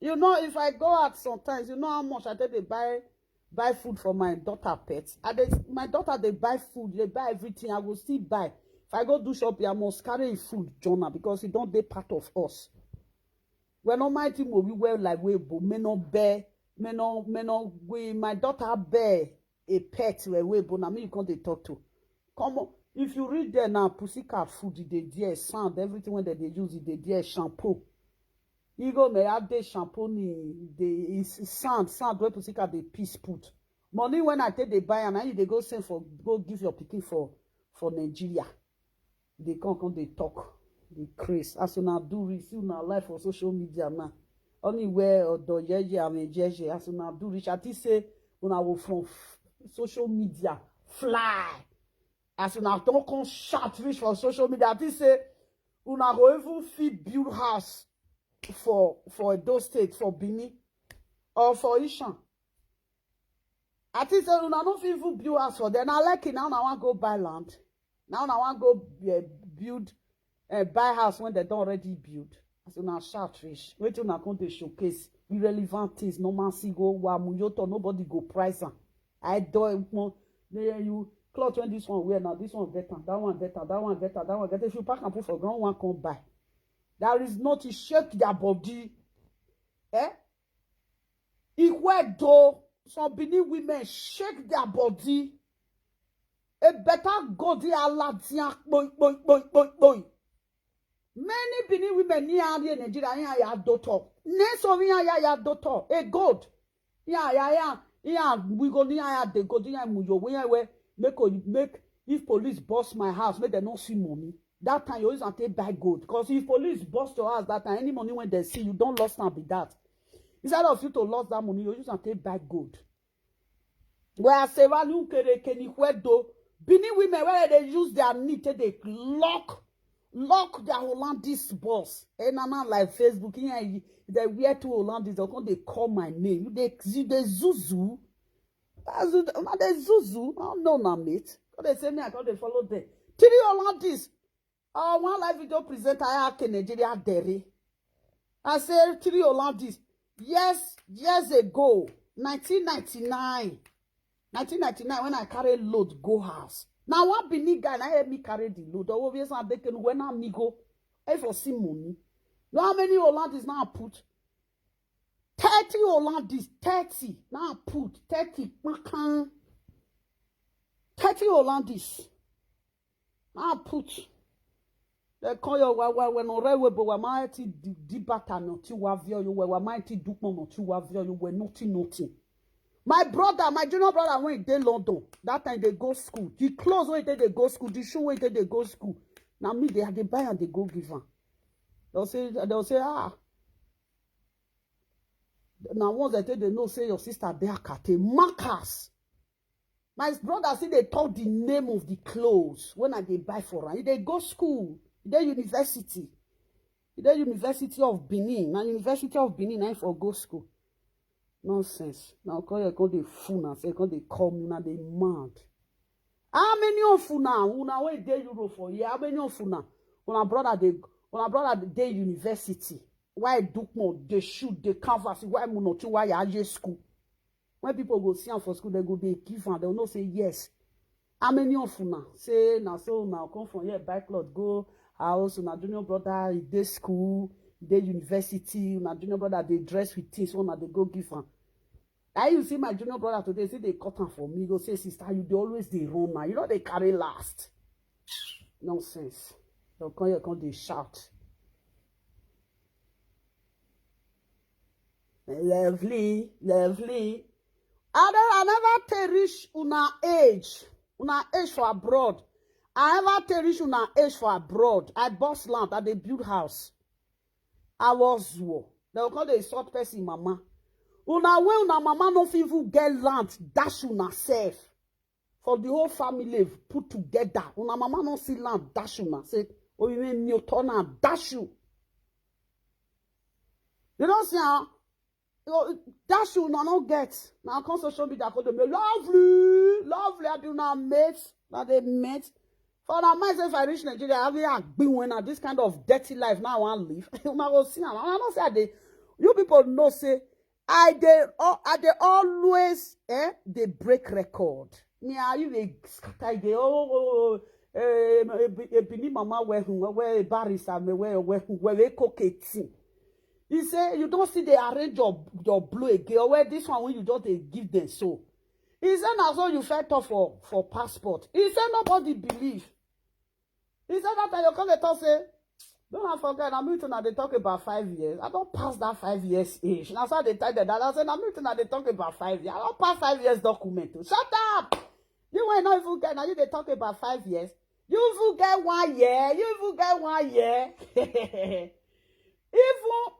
Speaker 1: You know, if I go out sometimes, you know how much I take they buy food for my daughter pets. My daughter they buy food, they buy everything. I will still buy. If I go do shopping, I must carry food, Jonah, because it don't be part of us. When Almighty will be well like we my daughter bear a pet where we but now me you can't they talk to. Come on, if you read there now, pussycat food, they dear sound, everything when they use it, they dear shampoo. You go may add the shampoo ni the sound where pussycat they piece put. Money when I take they buy and I they go send for go give your picking for Nigeria. They come they talk, they craze. As you now do receive now life for social media now. Only where or do jeje and jeje as you now do reach. I think say when I will from social media fly. As you now don't come shout reach for social media. I think say una go even fit build house for those states for Benin or for Ishan. I think say una no fit even build house for them. Now like it now I want go buy land. Now I want go build buy house when they don't already build. As you now shout reach. Wait till now come to showcase irrelevant things. No man see go wa muyoto nobody go price am. I don't want you cloth when this one wear now this one better that one better that one better that one better. If you pack and put for ground one come buy. There is not to shake their body. Equal though some Benin women shake their body. A better go the alatia boy. Many Benin women near Nigeria ya daughter. Neso ya daughter. A god. Yeah. We go near they go near muyo. Where make if police bust my house, make them not see money. That time you always have to buy gold. Because if police bust your house that time, any money when they see you don't lost and be that. Instead of you to lose that money, you always have to buy gold. Where I say value can do Benin women where they use their knee they lock their Hollandese boss. And I'm like Facebook, they wear two Hollandese, they call my name. They Zuzu. They Zuzu. I don't know now, mate. They say me, I can't follow them. Three Hollandese. One live video presenter I have Nigeria Derry. I said 3 Hollandis. Years ago, 1999 when I carry load go house. Now one Benin guy na help me carry the load. Obviously I take when I go. I for see money. You know how many Hollandis now put? 30 Hollandis, 30. Now put 30. 30 Hollandis. Now put. They call you when already but we might debata no ti wavio you we might dukmo no ti wavio you we nothing. My brother, my junior brother went in London. That time they go school. The clothes when they go school, the shoe when they go school. Now me they have to buy and they go give them. They'll say ah. Now once they know say your sister they are kate markers. My brother say they talk the name of the clothes when they buy for her. They go school. They university. They University of Benin. Now University of Benin I for go school. Nonsense. Now call you call the fool now. Say call they call me now they mad. How many of you now? Una wait day Euro for year. How many of you now? Una brother they university. Why do more? They shoot, they canvas. Why not? Why are school? When people go see them for school, they go they give and they'll not say yes. How many of you now? Say now so now come from here buy clothes go house. Una junior brother they school, they university. Una junior brother they dress with things. Una they go give them. I you see my junior brother today. Say they cut them for me. Go say sister, you they always they run now. You know they carry last. Nonsense. They'll come they shout. Lovely. I never cherish una age for abroad. I never cherish una age for abroad. I bought land, I dey build house. I was war. They will call the sort person mama. Una when una mama no fit even get land, dash una self. For the whole family put together. Una mama no see land, dash una. Say, oh you mean Newton and dash you. You don't see how that should not get. Now come social media call them lovely. I do not mates. That they met. For now, myself, if I reach Nigeria, I will be when this kind of dirty life now I want to live. I go see. I don't say they. You people know say they always they break record. Me are you they scatter they mama where barista me where they cook it. He say you don't see they arrange your blue again. Where this one when you don't they give them so. He said now so you fed off for passport. He said nobody believe. He said that time you come and say, don't forget I'm meeting now they talk about 5 years. I don't pass that 5 years age. Now so they tell that I said I'm meeting now they talk about 5 years. I don't pass 5 years document. Shut up! You ain't not even get now you they talk about 5 years. You even get 1 year. You even get 1 year.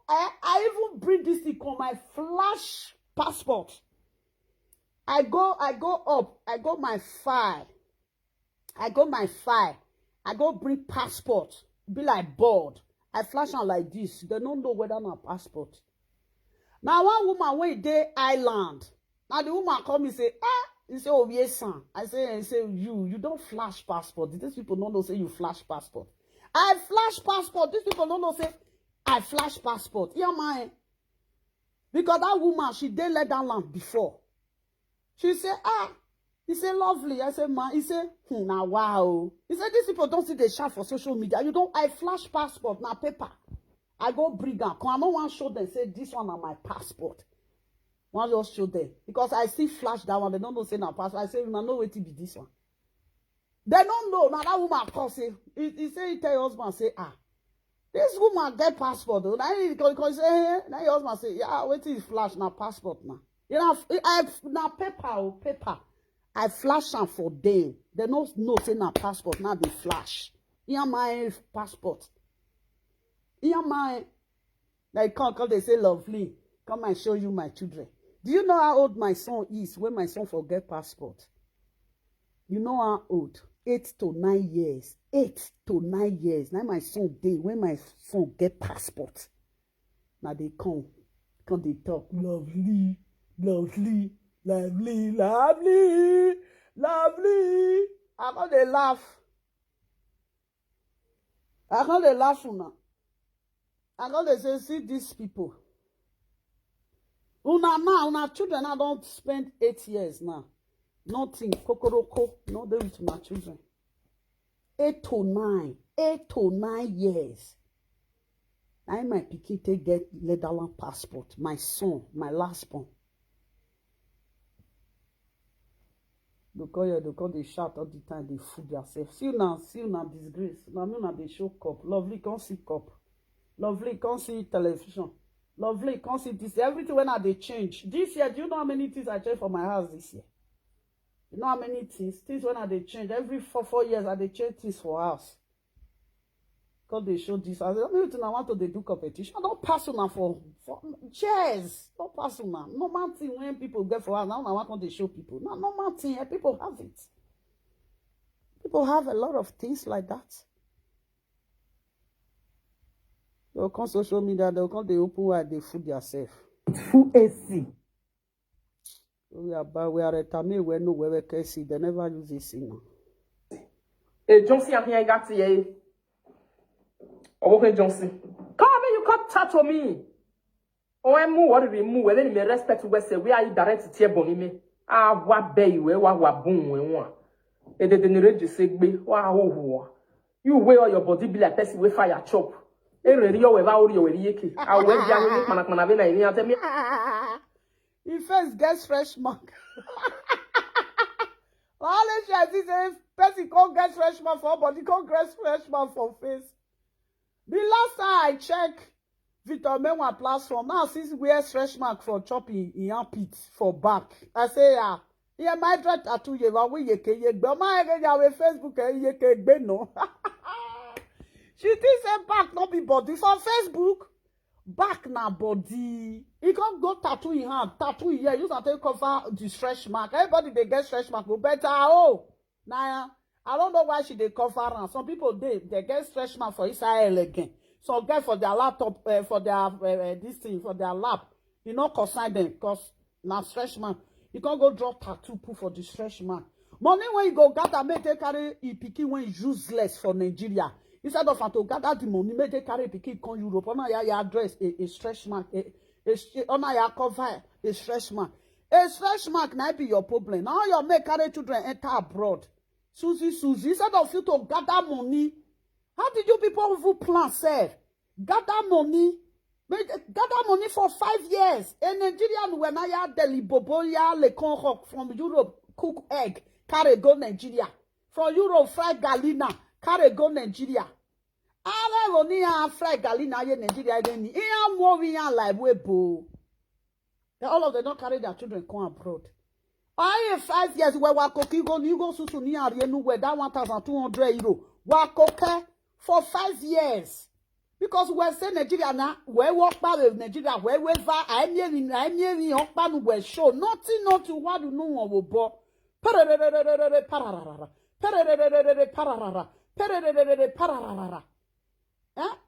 Speaker 1: I even bring this thing on my flash passport. I go up. I got my file. I go bring passport. Be like bored. I flash on like this. They don't know whether my passport. Now one woman went there island. Now the woman call me say, he say, oh yes, son. I say you don't flash passport. These people don't know say you flash passport. I flash passport. These people don't know say I flash passport. Yeah, man. Because that woman, she did let that land before. She said, he said, lovely. I said, man. He said, now wow. He said, these people don't see the shot for social media. I flash passport, now paper. I go bring them. I don't want to show them, say, this one on my passport. I just show them. Because I see flash that one. They don't know, say, now passport. I say, no, know what to be this one. They don't know. Now that woman call, say, he say, he tell your husband, say, this woman get passport though. Now he say, now your husband say, yeah, wait till flash now passport now. You know, I now paper. I flash them for them. They don't know say now passport now they flash. Yeah, my passport. Yeah, my. They come they say lovely. Come and show you my children. Do you know how old my son is when my son forget passport? You know how old? 8 to 9 years. 8 to 9 years. Now my son day when my son get passport. Now they come they talk lovely. I can't they laugh. Una. I can't they say see these people. Una children now don't spend 8 years now. Nothing, kokoroko, not there with my children. 8 to 9 years. I my pikin take get Netherlands passport. My son, my last born. Because they shout all the time, they fool themselves. See now disgrace. Now they show cup. Lovely, can't see cup. Lovely, can't see television. Lovely, can't see this. Everything when they change. This year, do you know how many things I changed for my house this year? You know how many things? Things when they change. Every 4 years, they change things for house. Because they show this. I want to do competition. Don't pass on for chairs. Don't pass on. Normal thing when people get for us. Now I want to show people. No, normal thing. People have it. People have a lot of things like that. They'll come social media. They'll come. They open where they food themselves.
Speaker 2: Full AC.
Speaker 1: We are at a time where no where can see. They never use AC now.
Speaker 3: Hey, Johnson, I'm here. I got you. Okay, Johnson. Come on, you can't touch on me. Oh, I'm more worried. Remove. Well, then me respect we say we are direct to boni me. Ah, what bay we what boom we want. E de generate segbe. Wow, you wear all your body be like person we fire chop. E ready your we ba ori your we yeke. I we dia we mana be na ni ate me.
Speaker 1: He first gets fresh mark. All the shit is person can't get fresh mark for body, can't get fresh mark for face. The last time I checked Victor Menwa platform, now since we have fresh mark for chopping in your pit for back, I say, yeah, my dread tattoo, you are we ye but my Facebook, ye no. She thinks a back not be body for Facebook. Back na body. You can't go tattoo in hand, tattoo here. You can take cover the stretch mark. Everybody they get stretch mark, go better. Oh, nah. I don't know why she they cover her. Some people they get stretch mark for Israel again. Some get for their laptop, for their this thing, for their lap. You know, consign them because now stretch mark. You can't go drop tattoo put for the stretch mark. Money when you go gather, make they carry picking when useless for Nigeria. Instead of to gather the money, make they carry picking con Europe. On your address a stretch mark. On your cover a stretch mark. A stretch mark might be your problem. Now you make carry children enter abroad. Suzy, instead of you to gather money, how did you people who plan, sir? Gather money for 5 years. In Nigeria, when I had the Boyi, le conrock from Europe, cook egg, carry go Nigeria. From Europe, fried galina, carry go Nigeria. Ale oni a fried galina ye Nigeria then. Iyan moving like webo. All of them don't carry their children come abroad. I 5 years where wakoki go you go susu ni arienu where that 1,200 euro wakoke for 5 years because we say Nigeria na where walk back with Nigeria where we va I near okpa nu we show nothing not to what you know on bo pararara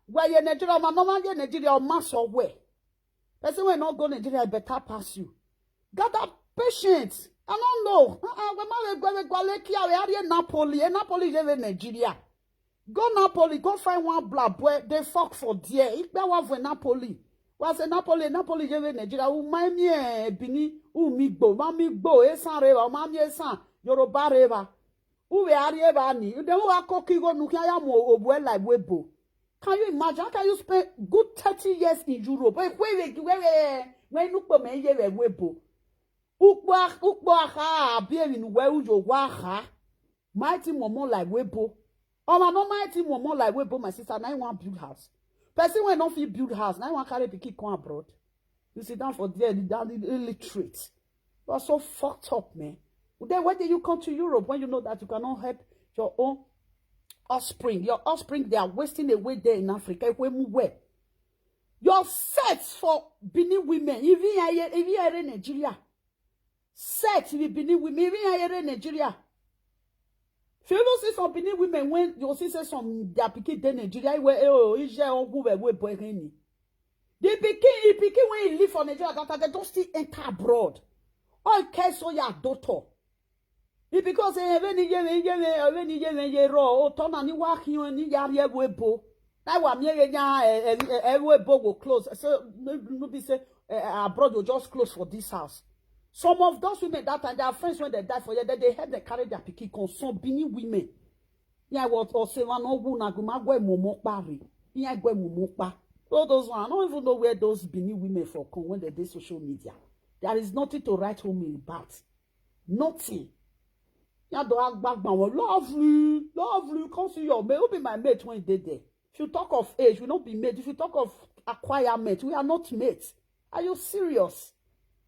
Speaker 1: where you Nigeria ma normal Nigeria mass or where person when not go Nigeria better pass you gather patience. I don't know. Napoli. Napoli is Nigeria. Go Napoli. Go find one black boy. They fuck for dear. If they want Napoli. Was a Napoli. Napoli is Nigeria. Umami bini. Umigbo. Mamigbo. Esan reva. Mami esan. Yoruba reva. Uwe arieva ni. They will cooking go nukaya mo obwe like webo. Can you imagine? Can you spend good 30 years in Europe? When you come here webo. Ukwa ha being where you waha mighty momo like webo. Oh my no mighty momo like webo, my sister. Now you want build house. Person when don't feel build house, now you want carry pikin come abroad. You sit down for there, down illiterate. You are so fucked up, man. Then why did you come to Europe when you know that you cannot help your own offspring? Your offspring, they are wasting away there in Africa. Where? Your sets for Benin women, even here in Nigeria. Set with Benin women, even here in Nigeria. If you don't see some Benin women when you see some their pikin in Nigeria, where is there all go away boy any. The pikin when you live for Nigeria, that they don't still enter abroad. All cares for your daughter. It because when you raw, turn and you walk you and you are here webo. Now what me webo will close. So no be say abroad will just close for this house. Some of those women that time, their friends when they die for you, they help them carry their pikin con some Benin women. Yeah, what or say one no na guma gwe momo pari. Yeah, gwe momo pa. All those ones, I don't even know where those Benin women for come when they do social media. There is nothing to write home about. Nothing. You do lovely, lovely. Come see your mate. Who be my mate when they there? If you talk of age, we don't be mate. If you talk of acquirement, we are not mates. Are you serious?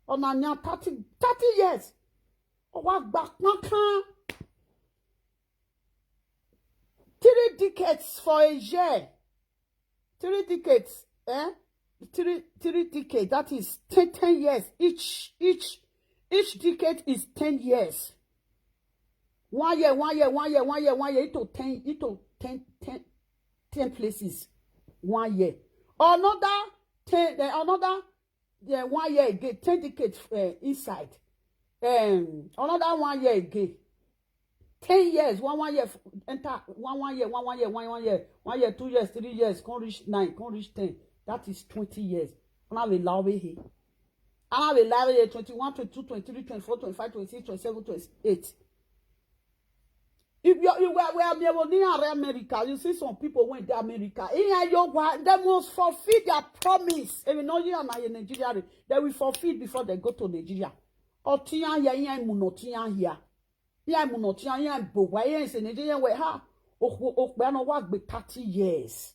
Speaker 1: On a 30 years. Oh, what back? 3 decades for a year. 3 decades, eh? 3 decades. That is 10 years. Each decade is 10 years. 1 year. Into 10 places. 1 year. Another 10. Another 1 year again. 10 decades inside. Another 1 year again. 10 years, 1 year, enter 1 year, 1 year, 1 year, 1 year, 2 years, 3 years, can't reach 9, can't reach 10. That is 20 years. And I will allow it here. And I will allow it 21, 22, 23, 24, 25, 26, 27, 28. If you were near America, you see some people went to America. They must fulfill their promise. If you know you are in Nigeria, they will fulfill before they go to Nigeria. Or Tia here. Yeah, I'm not young, but why is in Nigeria where ha? Oh, we are not work by 30 years.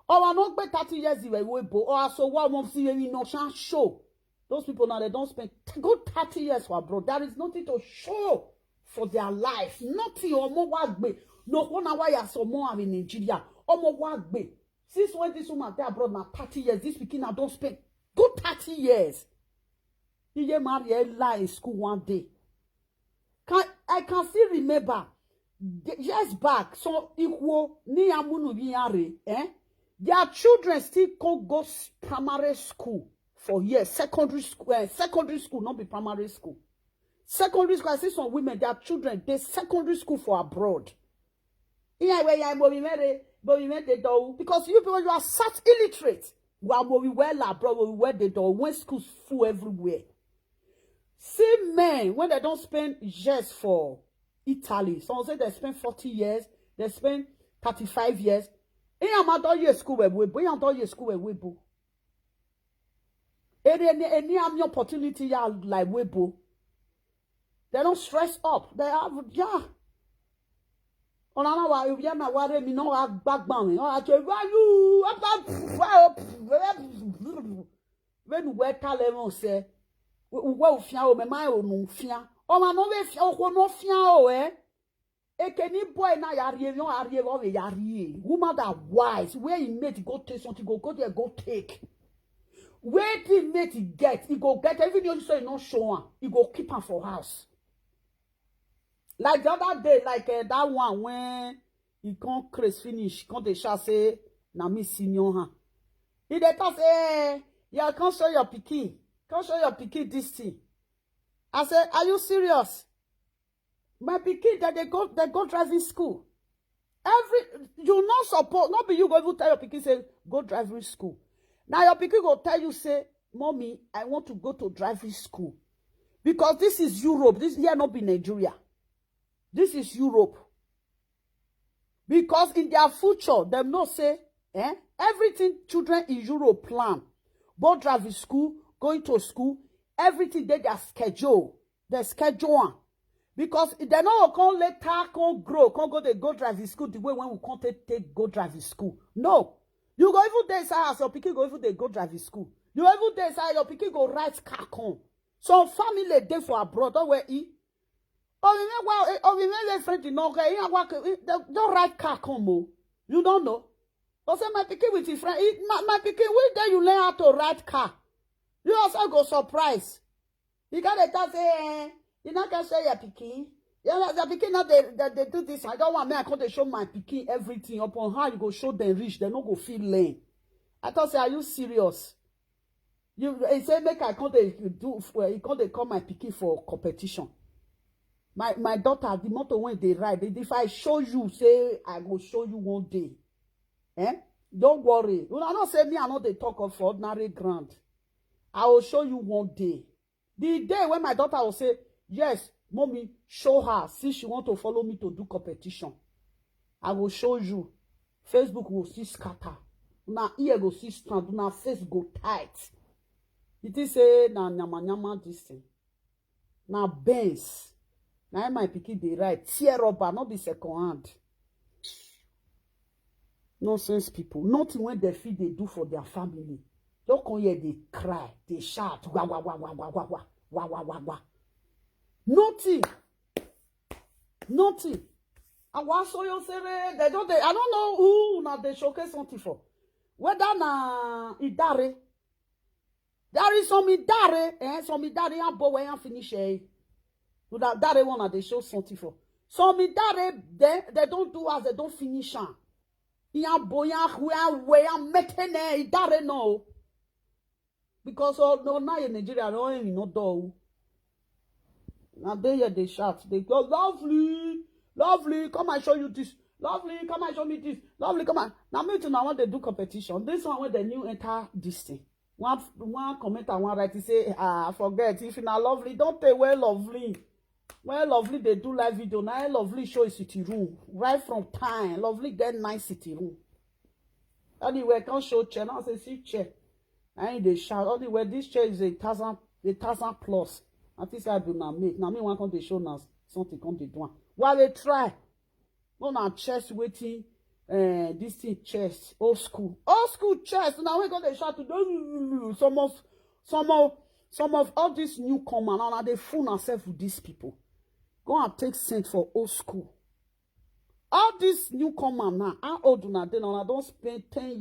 Speaker 1: Or I'm not by 30 years, if I will, or so one won't see any no chance show. Those people now, they don't spend good 30 years for abroad. There is nothing to show for their life. Nothing or more work by. No one hour, so more in Nigeria. Or more work by. Since when this woman there abroad now 30 years, this weekend I don't spend good 30 years. You get married a lie in school one day. I can still remember years back, so equal their children still can't go primary school for years, secondary school, not be primary school. Secondary school, I see some women, their children, they secondary school for abroad. Because you people, you are such illiterate. Well, we wear abroad, we wear the door, when schools full everywhere. See men, when they don't spend years for Italy, some say they spend 40 years, they spend 35 years. Any school any opportunity like webo. They don't stress up. They have On a wa you na ware mi no agbagban mi. O aje wa you when we tell them say we fia o me mai o no fia. O ma no we fia o no fia o Ekeni boy na yari o yari. Woman that wise, where he mate go take something, go there, go take. Where he mate he get every day you say no show am, he go keep am for house. Like the other day, like that one when he can't craze finish, can't they shall say na me senior ha. He dey talk say, yeah, can't show your pikin this thing. I said, are you serious? My pikin that they go driving school. You not support, not be you go even tell your pikin say go driving school. Now your pikin go tell you say, mommy, I want to go to driving school. Because this is Europe. This here not be Nigeria. This is Europe. Because in their future, them not say, everything children in Europe plan. Both driving school, going to school, everything they their schedule. Their schedule. Because they not can later can grow, can go they go driving school the way when we can't take go driving school. No. You go even there say as your pikin go even they go driving school. You even there say your pikin go ride car come. Some family dey for abroad, don't where he. We make friend in Norway. Don't ride car come. You don't know. But say my pikin with his friend. My pikin, where there you learn how to ride car? You also go surprise. You gotta say, you not gonna say your pikin. Yeah, the pikin not they do this. I don't want me. I can't show my pikin everything upon how you go show them rich. They not go feel lame. I thought say, are you serious? You say make I can't do. You can't call my pikin for competition. My daughter, the motor when they ride, if I show you, say I will show you one day. Don't worry. You know, not say me, I know they talk of ordinary grant. I will show you one day. The day when my daughter will say, yes, mommy, show her, see she want to follow me to do competition. I will show you. Facebook will see scatter. na ear go see stand, na face go tight. It is say na nyama this thing. Na Benz. Na my pikin dey right. Tear rubber, not be second hand. Nonsense people. Nothing when they feel they do for their family. Don't come here, they cry, they shout, wah, wah, wah, wah, wah, wah, wah, wah, wah, wah, wah. Nothing. Nothing. And what so you say, I don't know who now they showcase something for. Whether na idare. There is some idare, some idare and boy and finish that dare one they show something for. Some idare, they don't do as they don't finish. Ya boya we are making idare no. Because no now in Nigeria, no even no do. Now they shout, they go, lovely, come and show you this. Lovely, come and show me this. Lovely, come on. Now me too now want to do competition. This one when the new enter this thing. One commenter, one write say, forget, if you not lovely, don't pay well lovely. Well lovely, they do live video. Now lovely show a city room. Right from time. Lovely get nice city room. Anyway, can't show chair. Now say see chair. And they shout. Anyway, this chair is 1,000 plus. I think I do not make. Now me one come they show now something come they do. While they try. No na chest waiting. This thing chest. Old school chest. Now we got they shout to those some of all these newcomers. Now they fool themselves with these people. Go and take cent for old school. All these newcomers now, how old now? They now don't spend 10 years.